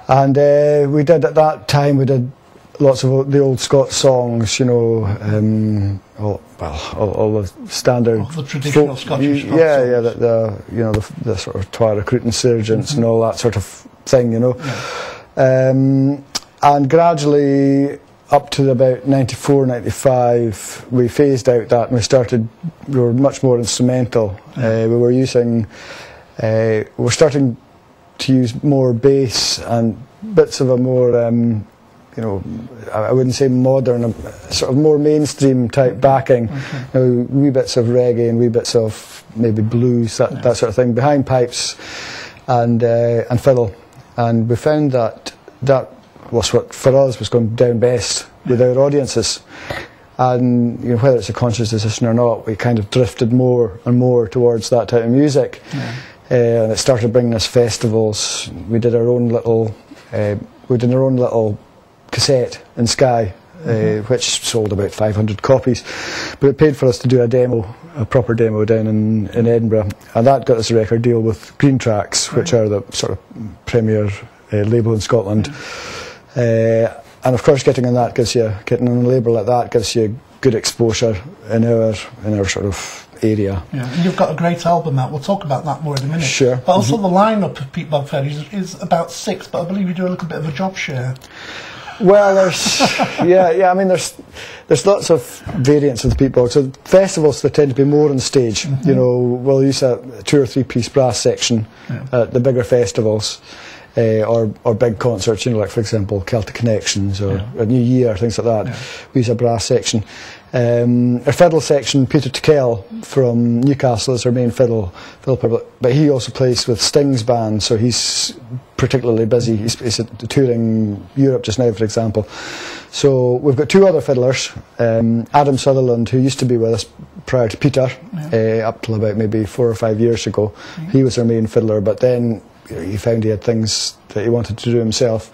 and we did at that time. We did lots of the old Scots songs, all the standard, the traditional Scottish songs. The sort of Twa Recruiting Sergeants and all that sort of thing, and gradually up to about 94, 95, we phased out that and we were much more instrumental. We were starting to use more bass and bits of a more I wouldn't say modern, sort of more mainstream type backing. Wee bits of reggae and wee bits of maybe blues, that sort of thing, behind pipes and fiddle. And we found that was what for us was going down best with our audiences. And whether it's a conscious decision or not, we kind of drifted more and more towards that type of music. And it started bringing us festivals. We did our own little cassette in Skye, which sold about 500 copies, but it paid for us to do a proper demo down in Edinburgh, and that got us a record deal with Green Tracks, which are the sort of premier label in Scotland. And of course, getting on a label like that gives you good exposure in our sort of area. Yeah, and you've got a great album out. We'll talk about that more in a minute. Sure. But also the lineup of Peat Bog Faeries is about 6, but I believe you do a little bit of a job share. Well, there's lots of variants of the Peat Bog. So festivals, they tend to be more on stage. We'll use a 2 or 3 piece brass section at the bigger festivals. or big concerts, you know, like for example Celtic Connections or a New Year, things like that. We use a brass section. Our fiddle section, Peter Tickell from Newcastle is our main fiddle player, but he also plays with Sting's band, so he's particularly busy. He's touring Europe just now, for example. So we've got two other fiddlers, Adam Sutherland, who used to be with us prior to Peter, up till about maybe 4 or 5 years ago. He was our main fiddler, but then he found he had things that he wanted to do himself.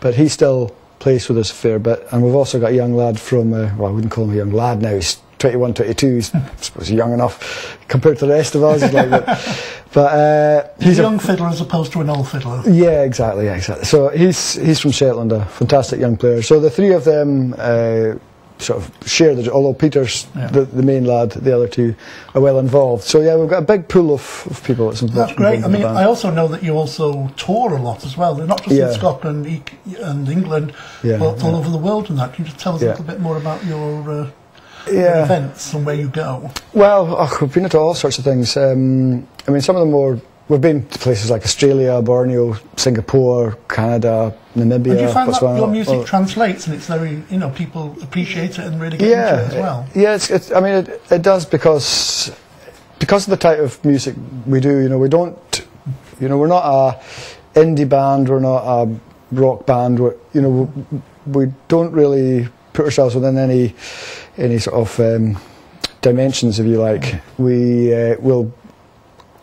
But he still plays with us a fair bit. And we've also got a young lad from, well, I wouldn't call him a young lad now, he's 21, 22, he's, I suppose, young enough compared to the rest of us. Like that. But he's a young fiddler as opposed to an old fiddler. Yeah, exactly. So he's from Shetland, a fantastic young player. So the three of them sort of share although Peter's the main lad, the other two are well involved. So yeah, we've got a big pool of people that's involved. That's great. I mean, I also know that you also tour a lot as well. They're not just in Scotland and England, but all over the world and that. Can you just tell us a little bit more about your events and where you go? Well, we've been into all sorts of things. I mean, some of them we've been to places like Australia, Borneo, Singapore, Canada, Namibia. And do you find Botswana, that your music translates and it's very, people appreciate it and really get into it as well? Yeah, I mean, it does because of the type of music we do. We don't, we're not a indie band, we're not a rock band. We don't really put ourselves within any sort of dimensions, if you like. We will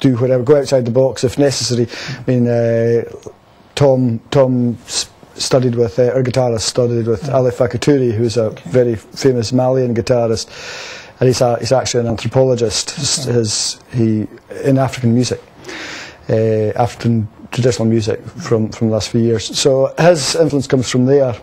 do whatever, go outside the box if necessary. I mean, Tom studied with, our guitarist studied with Ali Fakaturi, who's a very famous Malian guitarist, and he's actually an anthropologist in African music, African traditional music from the last few years. So his influence comes from there.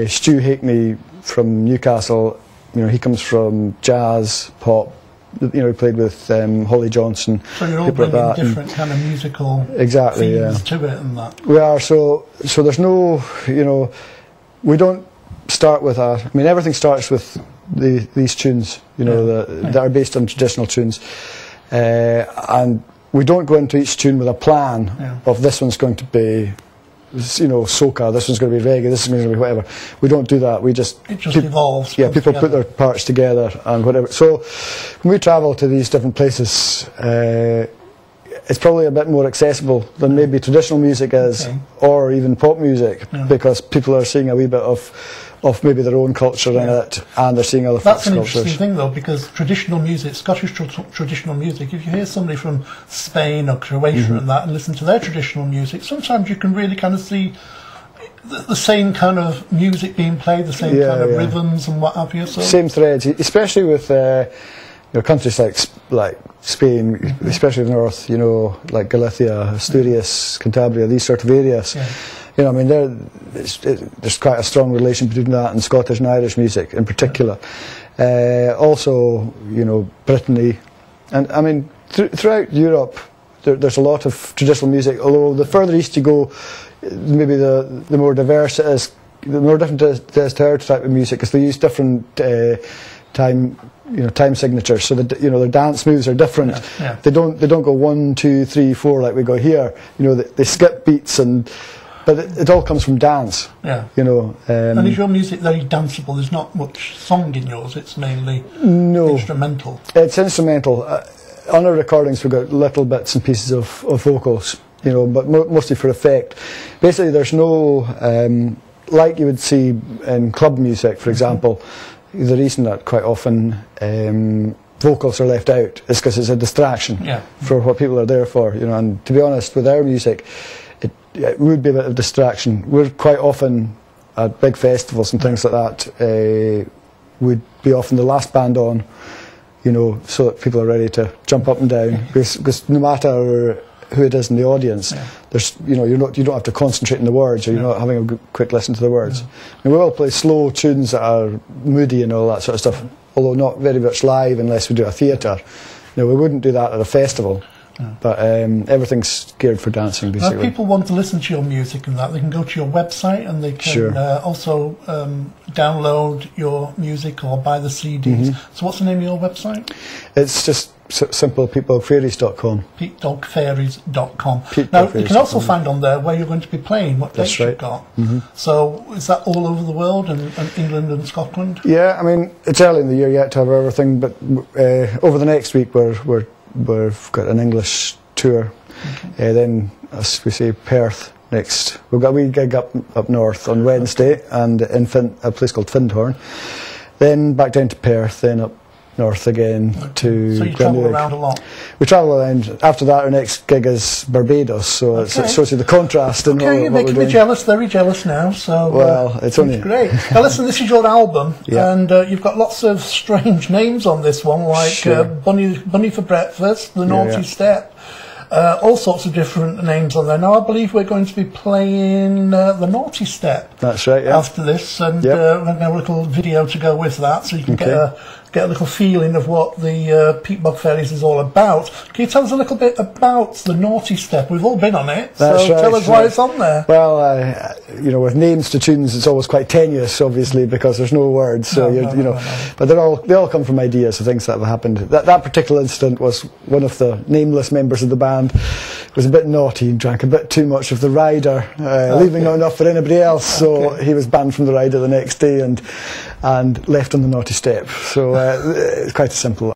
Stu Hackney from Newcastle, he comes from jazz, pop. He played with Holly Johnson. So you're all bringing different kind of musical themes to it and that. We are, so there's no, we don't start with that. I mean, everything starts with these tunes, that are based on traditional tunes. And we don't go into each tune with a plan of this one's going to be, soca, this one's going to be reggae, this is going to be whatever. We don't do that. It just evolves. Yeah, people put their parts together and whatever. So when we travel to these different places, it's probably a bit more accessible than maybe traditional music is, or even pop music, because people are seeing a wee bit of maybe their own culture in it, and they're seeing other folks' cultures. That's an interesting thing, though, because traditional music, Scottish traditional music, if you hear somebody from Spain or Croatia and that, and listen to their traditional music, sometimes you can really kind of see the same kind of music being played, the same kind of rhythms and what have you. So same threads, especially with countries like Spain, especially the north, like Galicia, Asturias, Cantabria, these sort of areas. I mean, there's quite a strong relation between that and Scottish and Irish music in particular. Also, Brittany. And I mean, throughout Europe, there's a lot of traditional music, although the further east you go, maybe the more diverse it is, the more different it is to our type of music, because they use different time signatures, so their dance moves are different. They don't go 1, 2, 3, 4 like we go here. They skip beats but it all comes from dance. And is your music very danceable? There's not much song in yours, it's mainly instrumental. It's instrumental. On our recordings we've got little bits and pieces of vocals, but mostly for effect. Basically there's no, like you would see in club music, for example, the reason that quite often vocals are left out is because it's a distraction for what people are there for. And to be honest, with our music, it would be a bit of distraction. We're quite often at big festivals and things like that, would be often the last band on, so that people are ready to jump up and down, because no matter who it is in the audience, there's you don't have to concentrate on the words, or you're not having a quick listen to the words. And we will play slow tunes that are moody and all that sort of stuff, although not very much live unless we do a theatre. We wouldn't do that at a festival. But everything's geared for dancing, basically. Now, if people want to listen to your music and that, they can go to your website, and they can also download your music or buy the CDs. So what's the name of your website? It's just simple peatbogfaeries.com. peatbogfaeries.com. Peat Now, Bog you can Faeries. also find on there where you're going to be playing, what dates That's right. you've got. So is that all over the world, and England and Scotland? Yeah, I mean, it's early in the year yet to have everything, but over the next week we've got an English tour. Then, as we say, Perth next. We've got a wee gig up north on Wednesday, and in a place called Findhorn. Then back down to Perth, then up north again to So you travel Glenelg. around a lot? We travel around. After that, our next gig is Barbados, so it shows you the contrast in Okay, you're what we're making me doing. jealous, very jealous now. So Well, it's only great. Now listen, this is your album, Yeah. and you've got lots of strange names on this one, like Sure. Bunny for Breakfast, The Naughty yeah. Step, all sorts of different names on there. Now I believe we're going to be playing The Naughty Step That's right. Yeah. after this, and Yep. we're going to have a little video to go with that, so you can Okay. get a little feeling of what the Peat Bog Faeries is all about. Can you tell us a little bit about The Naughty Step? We've all been on it, That's so right, tell us why right. it's on there. Well, you know, with names to tunes, it's always quite tenuous, obviously, because there's no words. So No. but they all come from ideas of things that have happened. That particular incident was one of the nameless members of the band was a bit naughty and drank a bit too much of the rider, leaving not enough for anybody else. So he was banned from the rider the next day and left on the naughty step. So it's quite simple.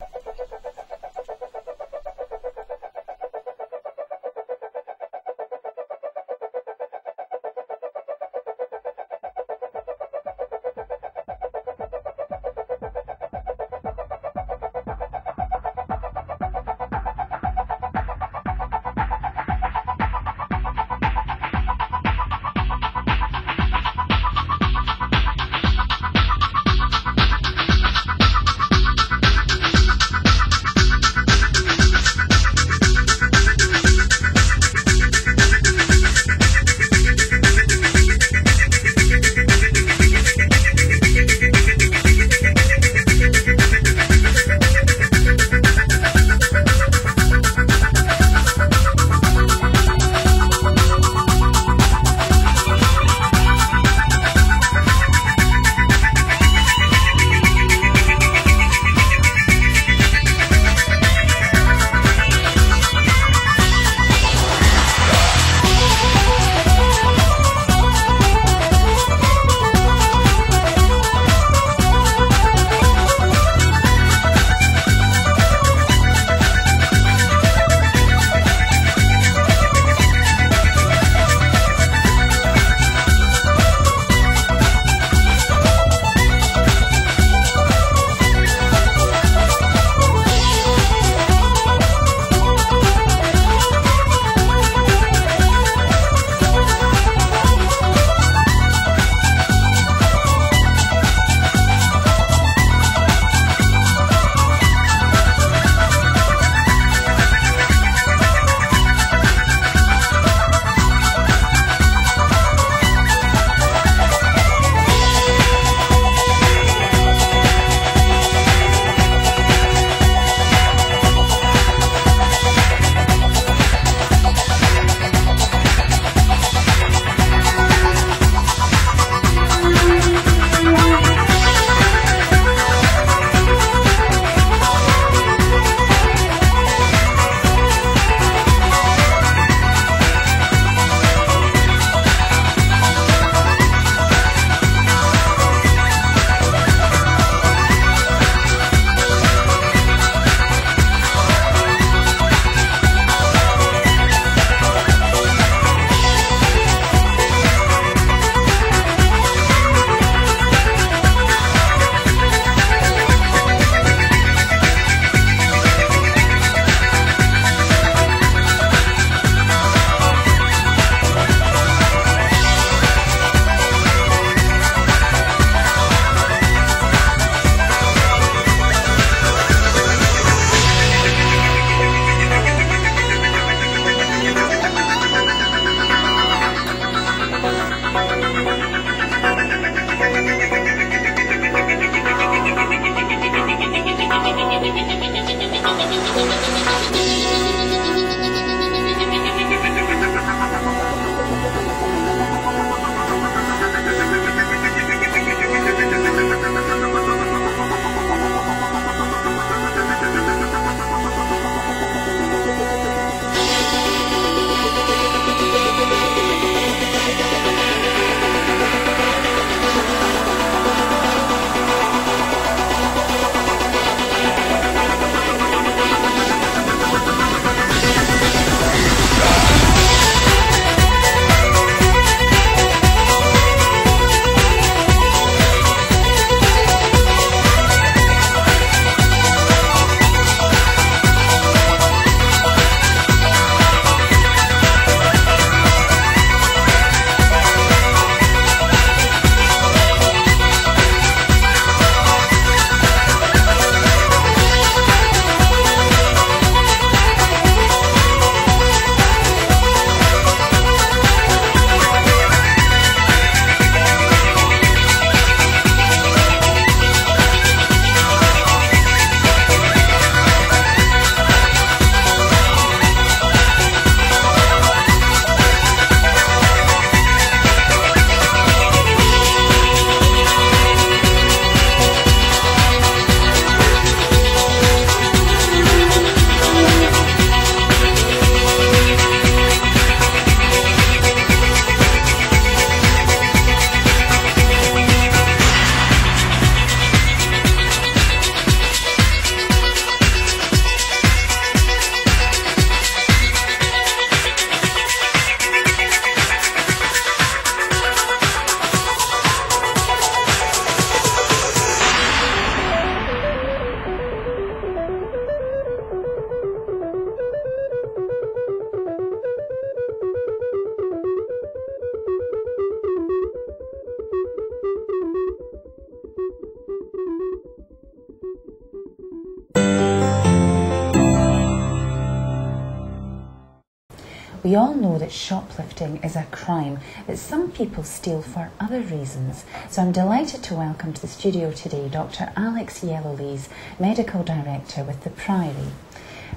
we all know that shoplifting is a crime, but some people steal for other reasons. So I'm delighted to welcome to the studio today Dr. Alex Yellowlees, Medical Director with the Priory.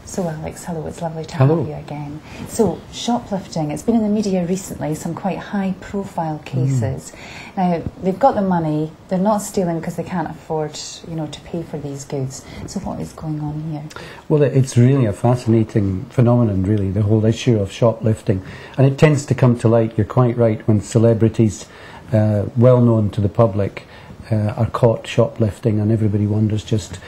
So Alex, hello, it's lovely to have you again. So shoplifting, it's been in the media recently, some quite high profile cases. Now, they've got the money, they're not stealing because they can't afford, you know, to pay for these goods. So what is going on here? Well, it's really a fascinating phenomenon, really, the whole issue of shoplifting. And it tends to come to light, you're quite right, when celebrities, well known to the public, are caught shoplifting, and everybody wonders just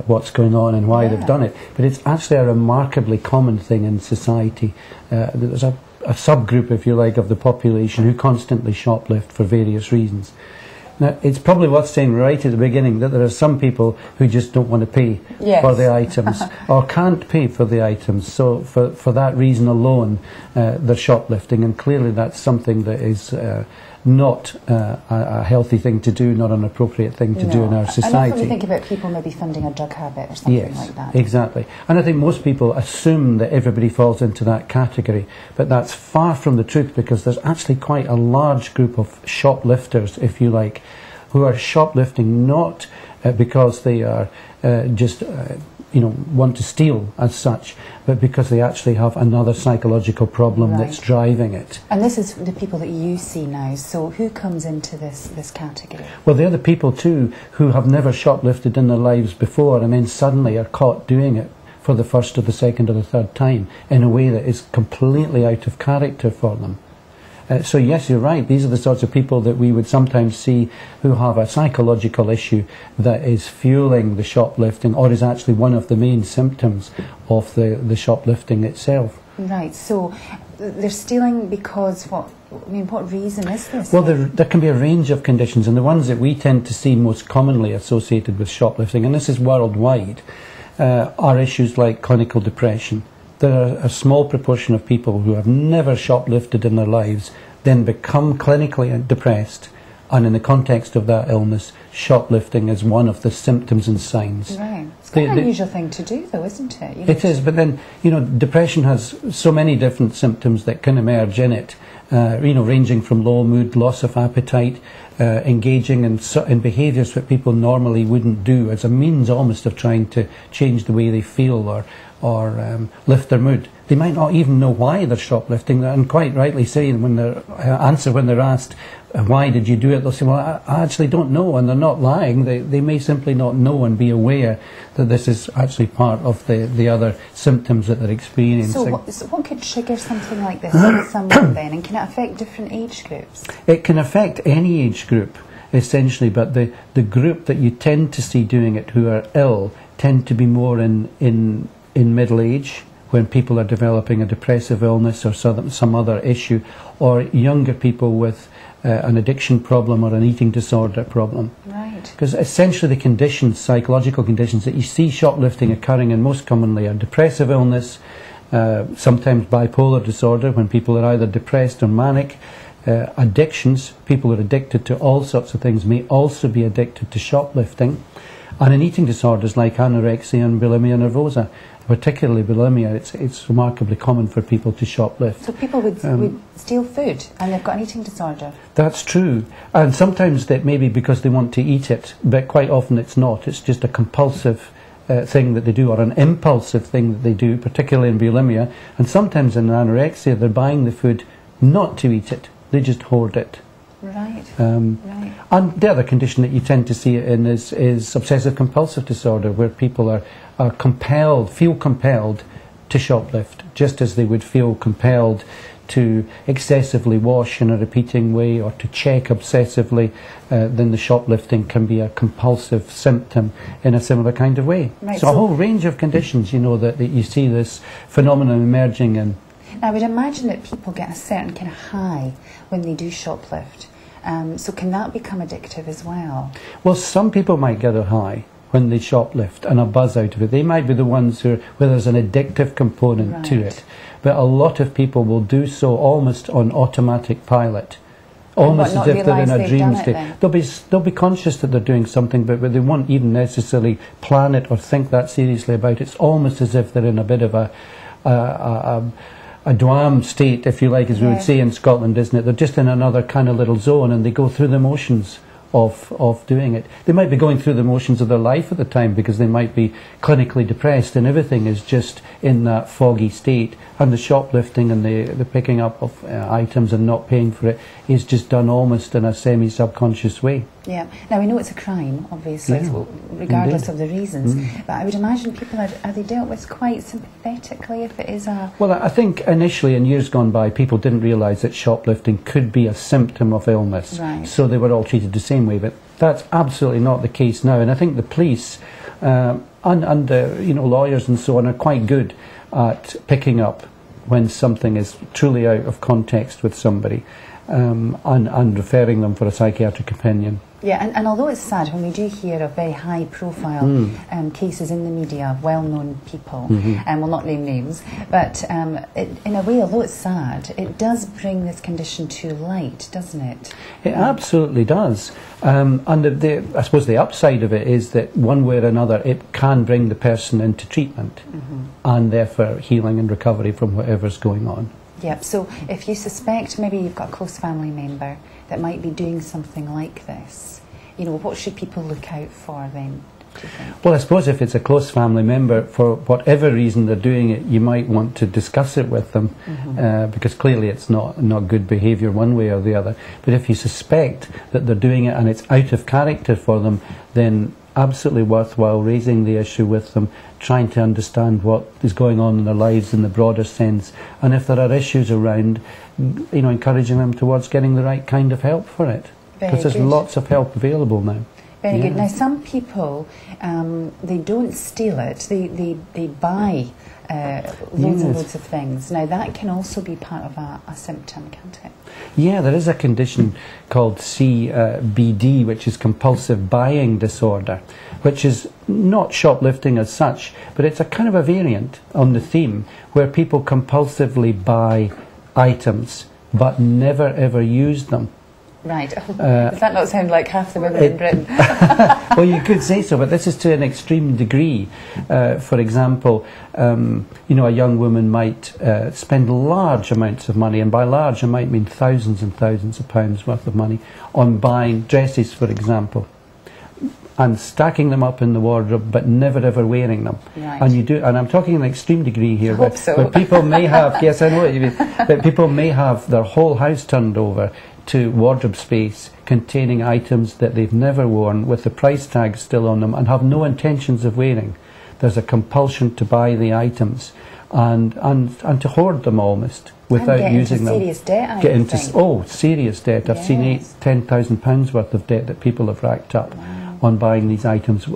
what's going on and why they've done it. But it's actually a remarkably common thing in society. There's a subgroup, if you like, of the population who constantly shoplift for various reasons. Now, it's probably worth saying right at the beginning that there are some people who just don't want to pay for the items or can't pay for the items. So for that reason alone, they're shoplifting, and clearly that's something that is not a healthy thing to do, not an appropriate thing to do in our society. And often we think about people maybe funding a drug habit or something like that. Yes, exactly. And I think most people assume that everybody falls into that category, but that's far from the truth, because there's actually quite a large group of shoplifters, if you like, who are shoplifting not because they are just want to steal as such, but because they actually have another psychological problem that's driving it. And this is the people that you see now. So who comes into this category? Well, they're the people too who have never shoplifted in their lives before, and then suddenly are caught doing it for the first or the second or the third time in a way that is completely out of character for them. So yes, you're right, these are the sorts of people that we would sometimes see who have a psychological issue that is fueling the shoplifting, or is actually one of the main symptoms of the shoplifting itself. Right, so they're stealing because what reason is this? Well, there can be a range of conditions, and the ones that we tend to see most commonly associated with shoplifting, and this is worldwide, are issues like clinical depression. There are a small proportion of people who have never shoplifted in their lives then become clinically depressed, and in the context of that illness, shoplifting is one of the symptoms and signs. Right. It's quite an unusual thing to do, though, isn't it? It is, but then, depression has so many different symptoms that can emerge in it, ranging from low mood, loss of appetite, engaging in behaviours that people normally wouldn't do as a means almost of trying to change the way they feel or lift their mood. They might not even know why they're shoplifting, and quite rightly saying when they're asked, why did you do it, they'll say, well, I actually don't know, and they're not lying. They may simply not know and be aware that this is actually part of the other symptoms that they're experiencing. So what could trigger something like this in someone then, and can it affect different age groups? It can affect any age group, essentially, but the group that you tend to see doing it who are ill tend to be more in middle age, when people are developing a depressive illness or some other issue, or younger people with an addiction problem or an eating disorder problem. Right. Because essentially the conditions, psychological conditions that you see shoplifting occurring in most commonly are depressive illness, sometimes bipolar disorder when people are either depressed or manic. Addictions, people who are addicted to all sorts of things may also be addicted to shoplifting. And in eating disorders like anorexia and bulimia nervosa, particularly bulimia, it's remarkably common for people to shoplift. So people would steal food and they've got an eating disorder? That's true. And sometimes that may be because they want to eat it, but quite often it's not. It's just a compulsive thing that they do, or an impulsive thing that they do, particularly in bulimia. And sometimes in anorexia, they're buying the food not to eat it. They just hoard it. Right. Right. And the other condition that you tend to see it in is obsessive compulsive disorder, where people are feel compelled to shoplift, just as they would feel compelled to excessively wash in a repeating way or to check obsessively. Then the shoplifting can be a compulsive symptom in a similar kind of way. Right, so a whole range of conditions, that you see this phenomenon emerging in. Now, I would imagine that people get a certain kind of high when they do shoplift. So can that become addictive as well? Well, some people might get a high when they shoplift and a buzz out of it. They might be the ones where there's an addictive component to it. But a lot of people will do so almost on automatic pilot. Almost as if they're in a dream state. They'll be conscious that they're doing something, but they won't even necessarily plan it or think that seriously about it. It's almost as if they're in a bit of a a dwam state, if you like, as we would say in Scotland, isn't it? They're just in another kind of little zone, and they go through the motions of doing it. They might be going through the motions of their life at the time because they might be clinically depressed, and everything is just in that foggy state, and the shoplifting and the picking up of items and not paying for it is just done almost in a semi-subconscious way. Yeah. Now we know it's a crime, obviously, regardless of the reasons. But I would imagine people are they dealt with quite sympathetically if it is a... Well, I think initially in years gone by, people didn't realise that shoplifting could be a symptom of illness. Right. So they were all treated the same way. But that's absolutely not the case now. And I think the police and lawyers and so on are quite good at picking up when something is truly out of context with somebody and referring them for a psychiatric opinion. Yeah, and although it's sad when we do hear of very high profile cases in the media of well-known people, we'll not name names, but in a way, although it's sad, it does bring this condition to light, doesn't it? It absolutely does. And I suppose the upside of it is that one way or another it can bring the person into treatment and therefore healing and recovery from whatever's going on. Yep, so if you suspect maybe you've got a close family member that might be doing something like this, what should people look out for then, do you think? Well, I suppose if it's a close family member, for whatever reason they're doing it, you might want to discuss it with them because clearly it's not good behaviour one way or the other. But if you suspect that they're doing it and it's out of character for them, then absolutely worthwhile raising the issue with them, trying to understand what is going on in their lives in the broader sense, and if there are issues around, encouraging them towards getting the right kind of help for it, because there's lots of help available now. Very good. Now, some people, they don't steal it, they buy loads and loads of things. Now, that can also be part of a symptom, can't it? Yeah, there is a condition called CBD, which is compulsive buying disorder, which is not shoplifting as such, but it's a kind of a variant on the theme where people compulsively buy items but never ever use them. Right. Does that not sound like half the women in Britain? Well, you could say so, but this is to an extreme degree. For example, a young woman might spend large amounts of money, and by large I might mean thousands and thousands of pounds worth of money, on buying dresses, for example, and stacking them up in the wardrobe, but never ever wearing them. Right. And I'm talking an extreme degree here, I hope so. where people may have, yes, I know what you mean, but people may have their whole house turned over to wardrobe space containing items that they've never worn with the price tag still on them and have no intentions of wearing. There's a compulsion to buy the items and to hoard them almost without using them. Serious debt, I think. Serious debt. I've seen £10,000 worth of debt that people have racked up on buying these items.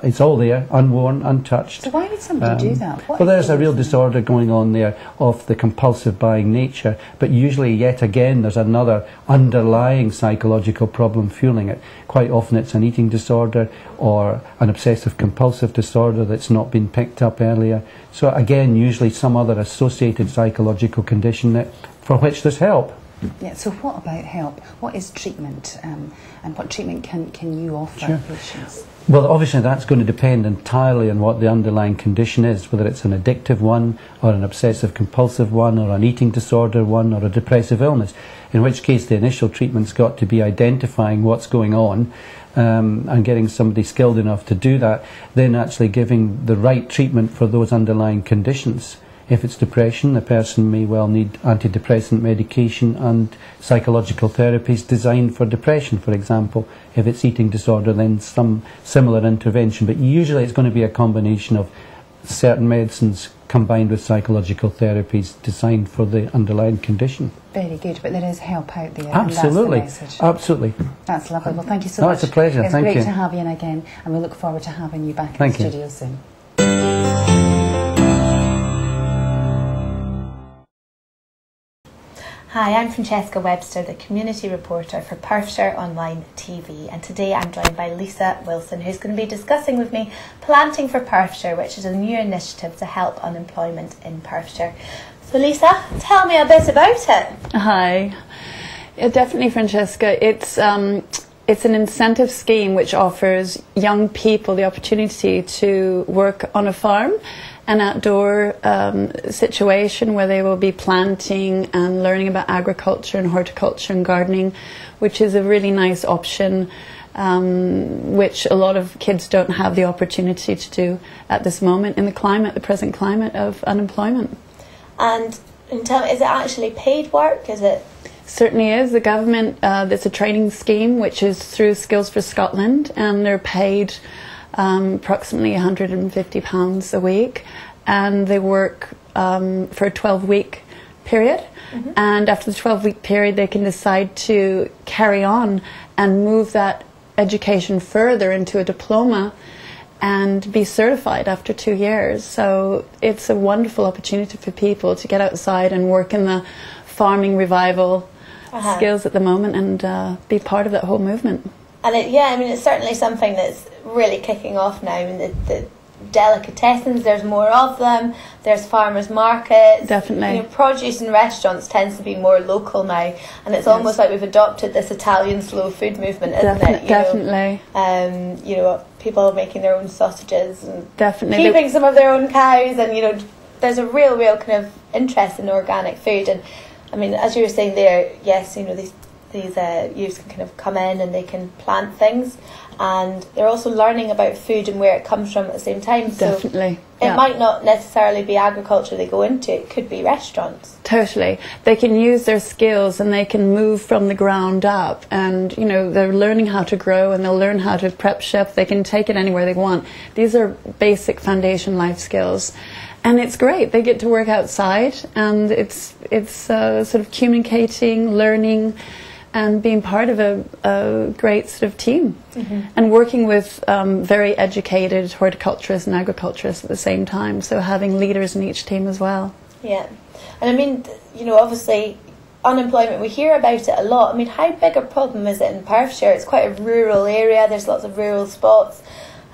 It's all there, unworn, untouched. So why would somebody do that? Well, there's a real disorder going on there of the compulsive buying nature, but usually, yet again, there's another underlying psychological problem fueling it. Quite often it's an eating disorder or an obsessive compulsive disorder that's not been picked up earlier. So again, usually some other associated psychological condition for which there's help. Yeah, so what about help? What is treatment and what treatment can you offer patients? Well, obviously that's going to depend entirely on what the underlying condition is, whether it's an addictive one or an obsessive compulsive one or an eating disorder one or a depressive illness, in which case the initial treatment's got to be identifying what's going on and getting somebody skilled enough to do that, then actually giving the right treatment for those underlying conditions. If it's depression, the person may well need antidepressant medication and psychological therapies designed for depression, for example. If it's eating disorder, then some similar intervention. But usually it's going to be a combination of certain medicines combined with psychological therapies designed for the underlying condition. Very good, but there is help out there. Absolutely, and that's the message. Absolutely. That's lovely. Well, thank you so much. It's a pleasure. It's Thank you. great to have you in again, and we look forward to having you back in the studio soon. Hi, I'm Francesca Webster, the community reporter for Perthshire Online TV, and today I'm joined by Lisa Wilson, who's going to be discussing with me Planting for Perthshire, which is a new initiative to help unemployment in Perthshire. So Lisa, tell me a bit about it. Hi. Yeah, definitely, Francesca. It's an incentive scheme which offers young people the opportunity to work on a farm an outdoor situation where they will be planting and learning about agriculture and horticulture and gardening, which is a really nice option, which a lot of kids don't have the opportunity to do at this moment in the present climate of unemployment. And is it actually paid work? Is it? Certainly is. The government, there's a training scheme which is through Skills for Scotland, and they're paid approximately £150 a week, and they work for a 12-week period. Mm-hmm. And after the 12-week period, they can decide to carry on and move that education further into a diploma and be certified after 2 years. So it's a wonderful opportunity for people to get outside and work in the farming revival skills at the moment and be part of that whole movement. And it's certainly something that's really kicking off now. I mean, the delicatessens, there's more of them. There's farmers markets. Definitely. Produce in restaurants tends to be more local now, and it's almost like we've adopted this Italian slow food movement, isn't it? Definitely. People making their own sausages and definitely keeping some of their own cows, and there's a real kind of interest in organic food. And I mean, as you were saying there, yes, these youths can kind of come in and they can plant things, and they're also learning about food and where it comes from at the same time. Definitely. So it might not necessarily be agriculture they go into, it could be restaurants. Totally. They can use their skills and they can move from the ground up, and they're learning how to grow, and they'll learn how to prep chef. They can take it anywhere they want. These are basic foundation life skills. And it's great. They get to work outside, and it's sort of communicating, learning, and being part of a great sort of team. Mm-hmm. And working with very educated horticulturists and agriculturists at the same time, so having leaders in each team as well. Yeah. And I mean, obviously unemployment, we hear about it a lot. I mean, how big a problem is it in Perthshire? It's quite a rural area, there's lots of rural spots.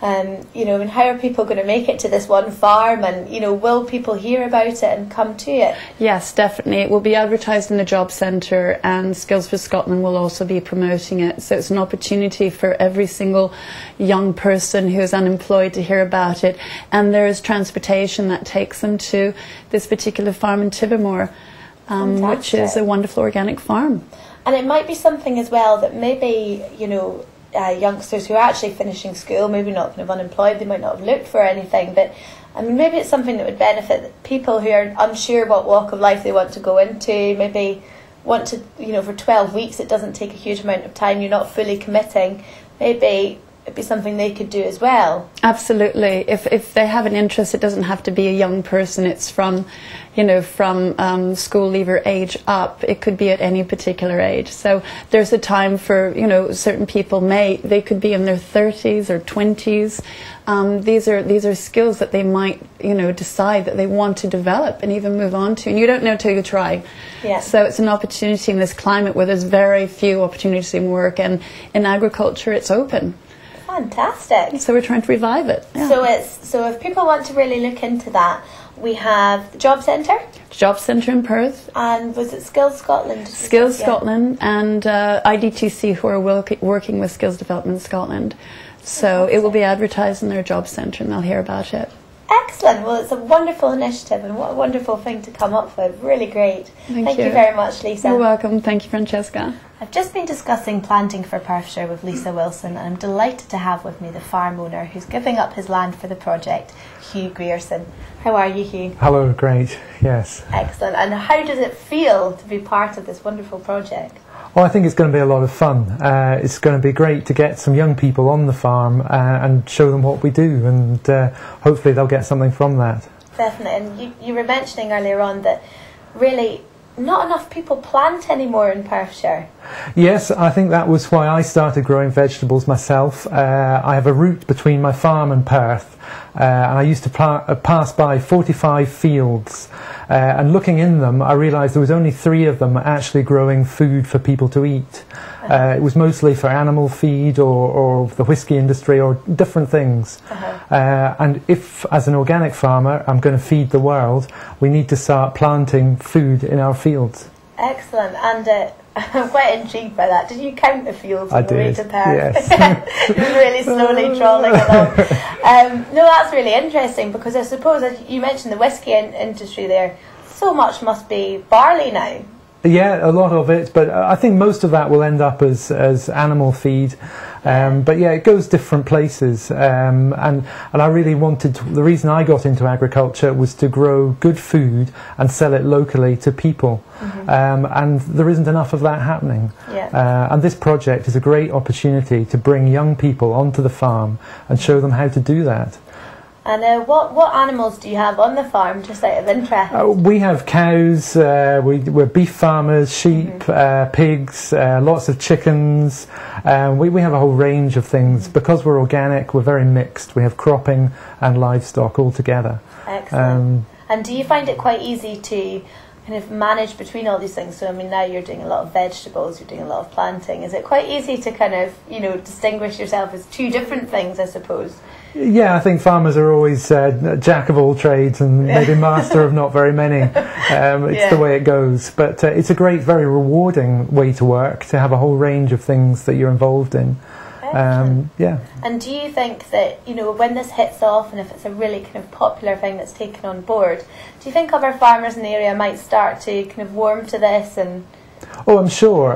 And how are people going to make it to this one farm, and will people hear about it and come to it? Yes, definitely. It will be advertised in the job centre, and Skills for Scotland will also be promoting it. So it's an opportunity for every single young person who is unemployed to hear about it. And there is transportation that takes them to this particular farm in Tivermore, which is a wonderful organic farm. And it might be something as well that maybe youngsters who are actually finishing school, maybe not kind of unemployed, they might not have looked for anything, but I mean, maybe it's something that would benefit people who are unsure what walk of life they want to go into, maybe want to, for 12 weeks, it doesn't take a huge amount of time, you're not fully committing, maybe it'd be something they could do as well. Absolutely. If they have an interest, it doesn't have to be a young person. It's from school leaver age up. It could be at any particular age. So there's a time for, certain people they could be in their 30s or 20s. These are skills that they might, decide that they want to develop and even move on to. And you don't know till you try. Yeah. So it's an opportunity in this climate where there's very few opportunities in work, and in agriculture it's open. Fantastic. So we're trying to revive it. Yeah. So if people want to really look into that, we have the Job Centre. Job Centre in Perth. And was it Skills Scotland? Skills Scotland and IDTC, who are working with Skills Development Scotland. So it will be advertised in their Job Centre, and they'll hear about it. Excellent. Well, it's a wonderful initiative, and what a wonderful thing to come up with. Really great. Thank you very much, Lisa. You're welcome. Thank you, Francesca. I've just been discussing planting for Perthshire with Lisa Wilson, and I'm delighted to have with me the farm owner who's giving up his land for the project, Hugh Grierson. How are you, Hugh? Hello, great, yes. Excellent. And how does it feel to be part of this wonderful project? Well, I think it's going to be a lot of fun. It's going to be great to get some young people on the farm and show them what we do, and hopefully they'll get something from that. Definitely. And you were mentioning earlier on that really not enough people plant anymore in Perthshire. Yes, I think that was why I started growing vegetables myself. I have a route between my farm and Perth, and I used to pass by 45 fields, and looking in them I realised there was only 3 of them actually growing food for people to eat. It was mostly for animal feed or the whisky industry or different things. And if, as an organic farmer, I'm going to feed the world, we need to start planting food in our fields. Excellent. And I'm quite intrigued by that. Did you count the fields on the way to Perth? Yes. You were really slowly trawling along. No, that's really interesting, because I suppose, as you mentioned the whisky industry there, so much must be barley now. Yeah, a lot of it, but I think most of that will end up as animal feed. But yeah, it goes different places, and I really wanted to, the reason I got into agriculture was to grow good food and sell it locally to people, and there isn't enough of that happening. And this project is a great opportunity to bring young people onto the farm and show them how to do that. And what animals do you have on the farm, just out of interest? We have cows, we're beef farmers, sheep, pigs, lots of chickens. We have a whole range of things. Because we're organic, we're very mixed. We have cropping and livestock all together. Excellent. And do you find it quite easy to kind of manage between all these things? So, I mean, now you're doing a lot of vegetables, you're doing a lot of planting. Is it quite easy to kind of, distinguish yourself as two different things, I suppose? Yeah, I think farmers are always jack of all trades and maybe master of not very many. It's the way it goes. But it's a great, very rewarding way to work, to have a whole range of things that you're involved in. Yeah. And do you think that, when this hits off, and if it's a really kind of popular thing that's taken on board, do you think other farmers in the area might start to kind of warm to this? And Oh, I'm sure,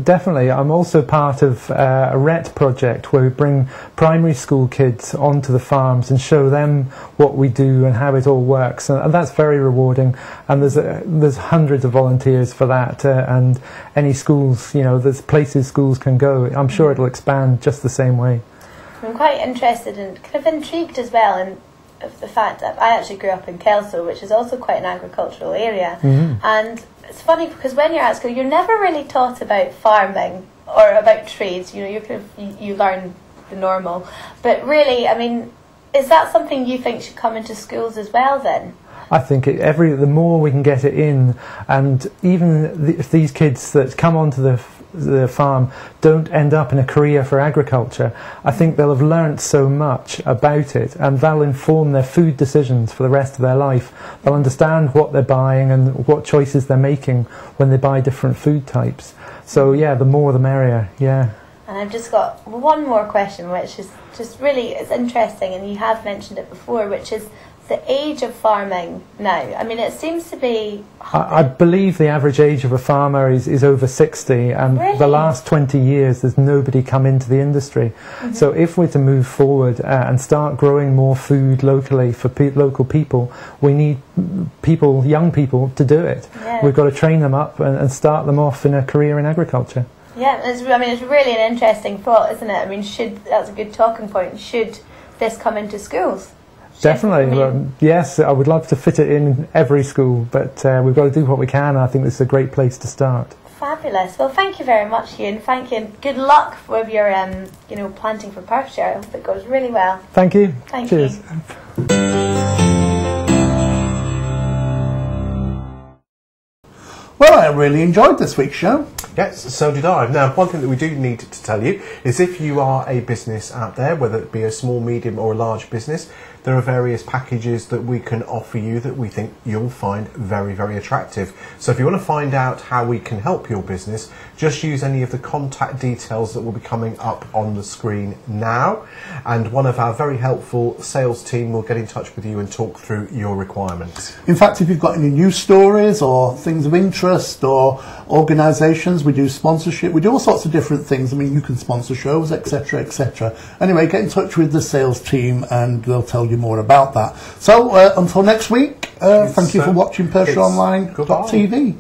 definitely. I'm also part of a RET project where we bring primary school kids onto the farms and show them what we do and how it all works, and that's very rewarding. And there's hundreds of volunteers for that, and any schools, there's places schools can go. I'm sure it'll expand just the same way. I'm quite interested and kind of intrigued as well in the fact that I actually grew up in Kelso, which is also quite an agricultural area, and it's funny because when you're at school, you're never really taught about farming or about trades. You learn the normal, but really, I mean, is that something you think should come into schools as well? Then I think the more we can get it in, and even if these kids that come onto the farm don't end up in a career for agriculture, I think they'll have learnt so much about it, and that'll inform their food decisions for the rest of their life. They'll understand what they're buying and what choices they're making when they buy different food types. So yeah, the more the merrier. Yeah. And I've just got one more question, which is just really, it's interesting, and you have mentioned it before, which is the age of farming now. I mean, it seems to be... I believe the average age of a farmer is over 60, and really? The last 20 years there's nobody come into the industry. So if we're to move forward and start growing more food locally for local people, we need young people to do it. Yeah. We've got to train them up and start them off in a career in agriculture. Yeah, it's really an interesting thought, isn't it? I mean, that's a good talking point. Should this come into schools? Definitely, yes, I would love to fit it in every school, but we've got to do what we can, and I think this is a great place to start. Fabulous. Well, thank you very much, Ian. Thank you, and good luck with your, planting for Perthshire. I hope it goes really well. Thank you. Cheers. Well, I really enjoyed this week's show. Yes, so did I. Now, one thing that we do need to tell you is if you are a business out there, whether it be a small, medium or a large business, there are various packages that we can offer you that we think you'll find very, very attractive. So if you want to find out how we can help your business, just use any of the contact details that will be coming up on the screen now, and one of our very helpful sales team will get in touch with you and talk through your requirements. In fact, if you've got any news stories or things of interest or organisations, we do sponsorship, we do all sorts of different things. I mean, you can sponsor shows, etc, etc. Anyway, get in touch with the sales team and they'll tell you more about that. So until next week, thank you for watching PerthshireOnline.tv.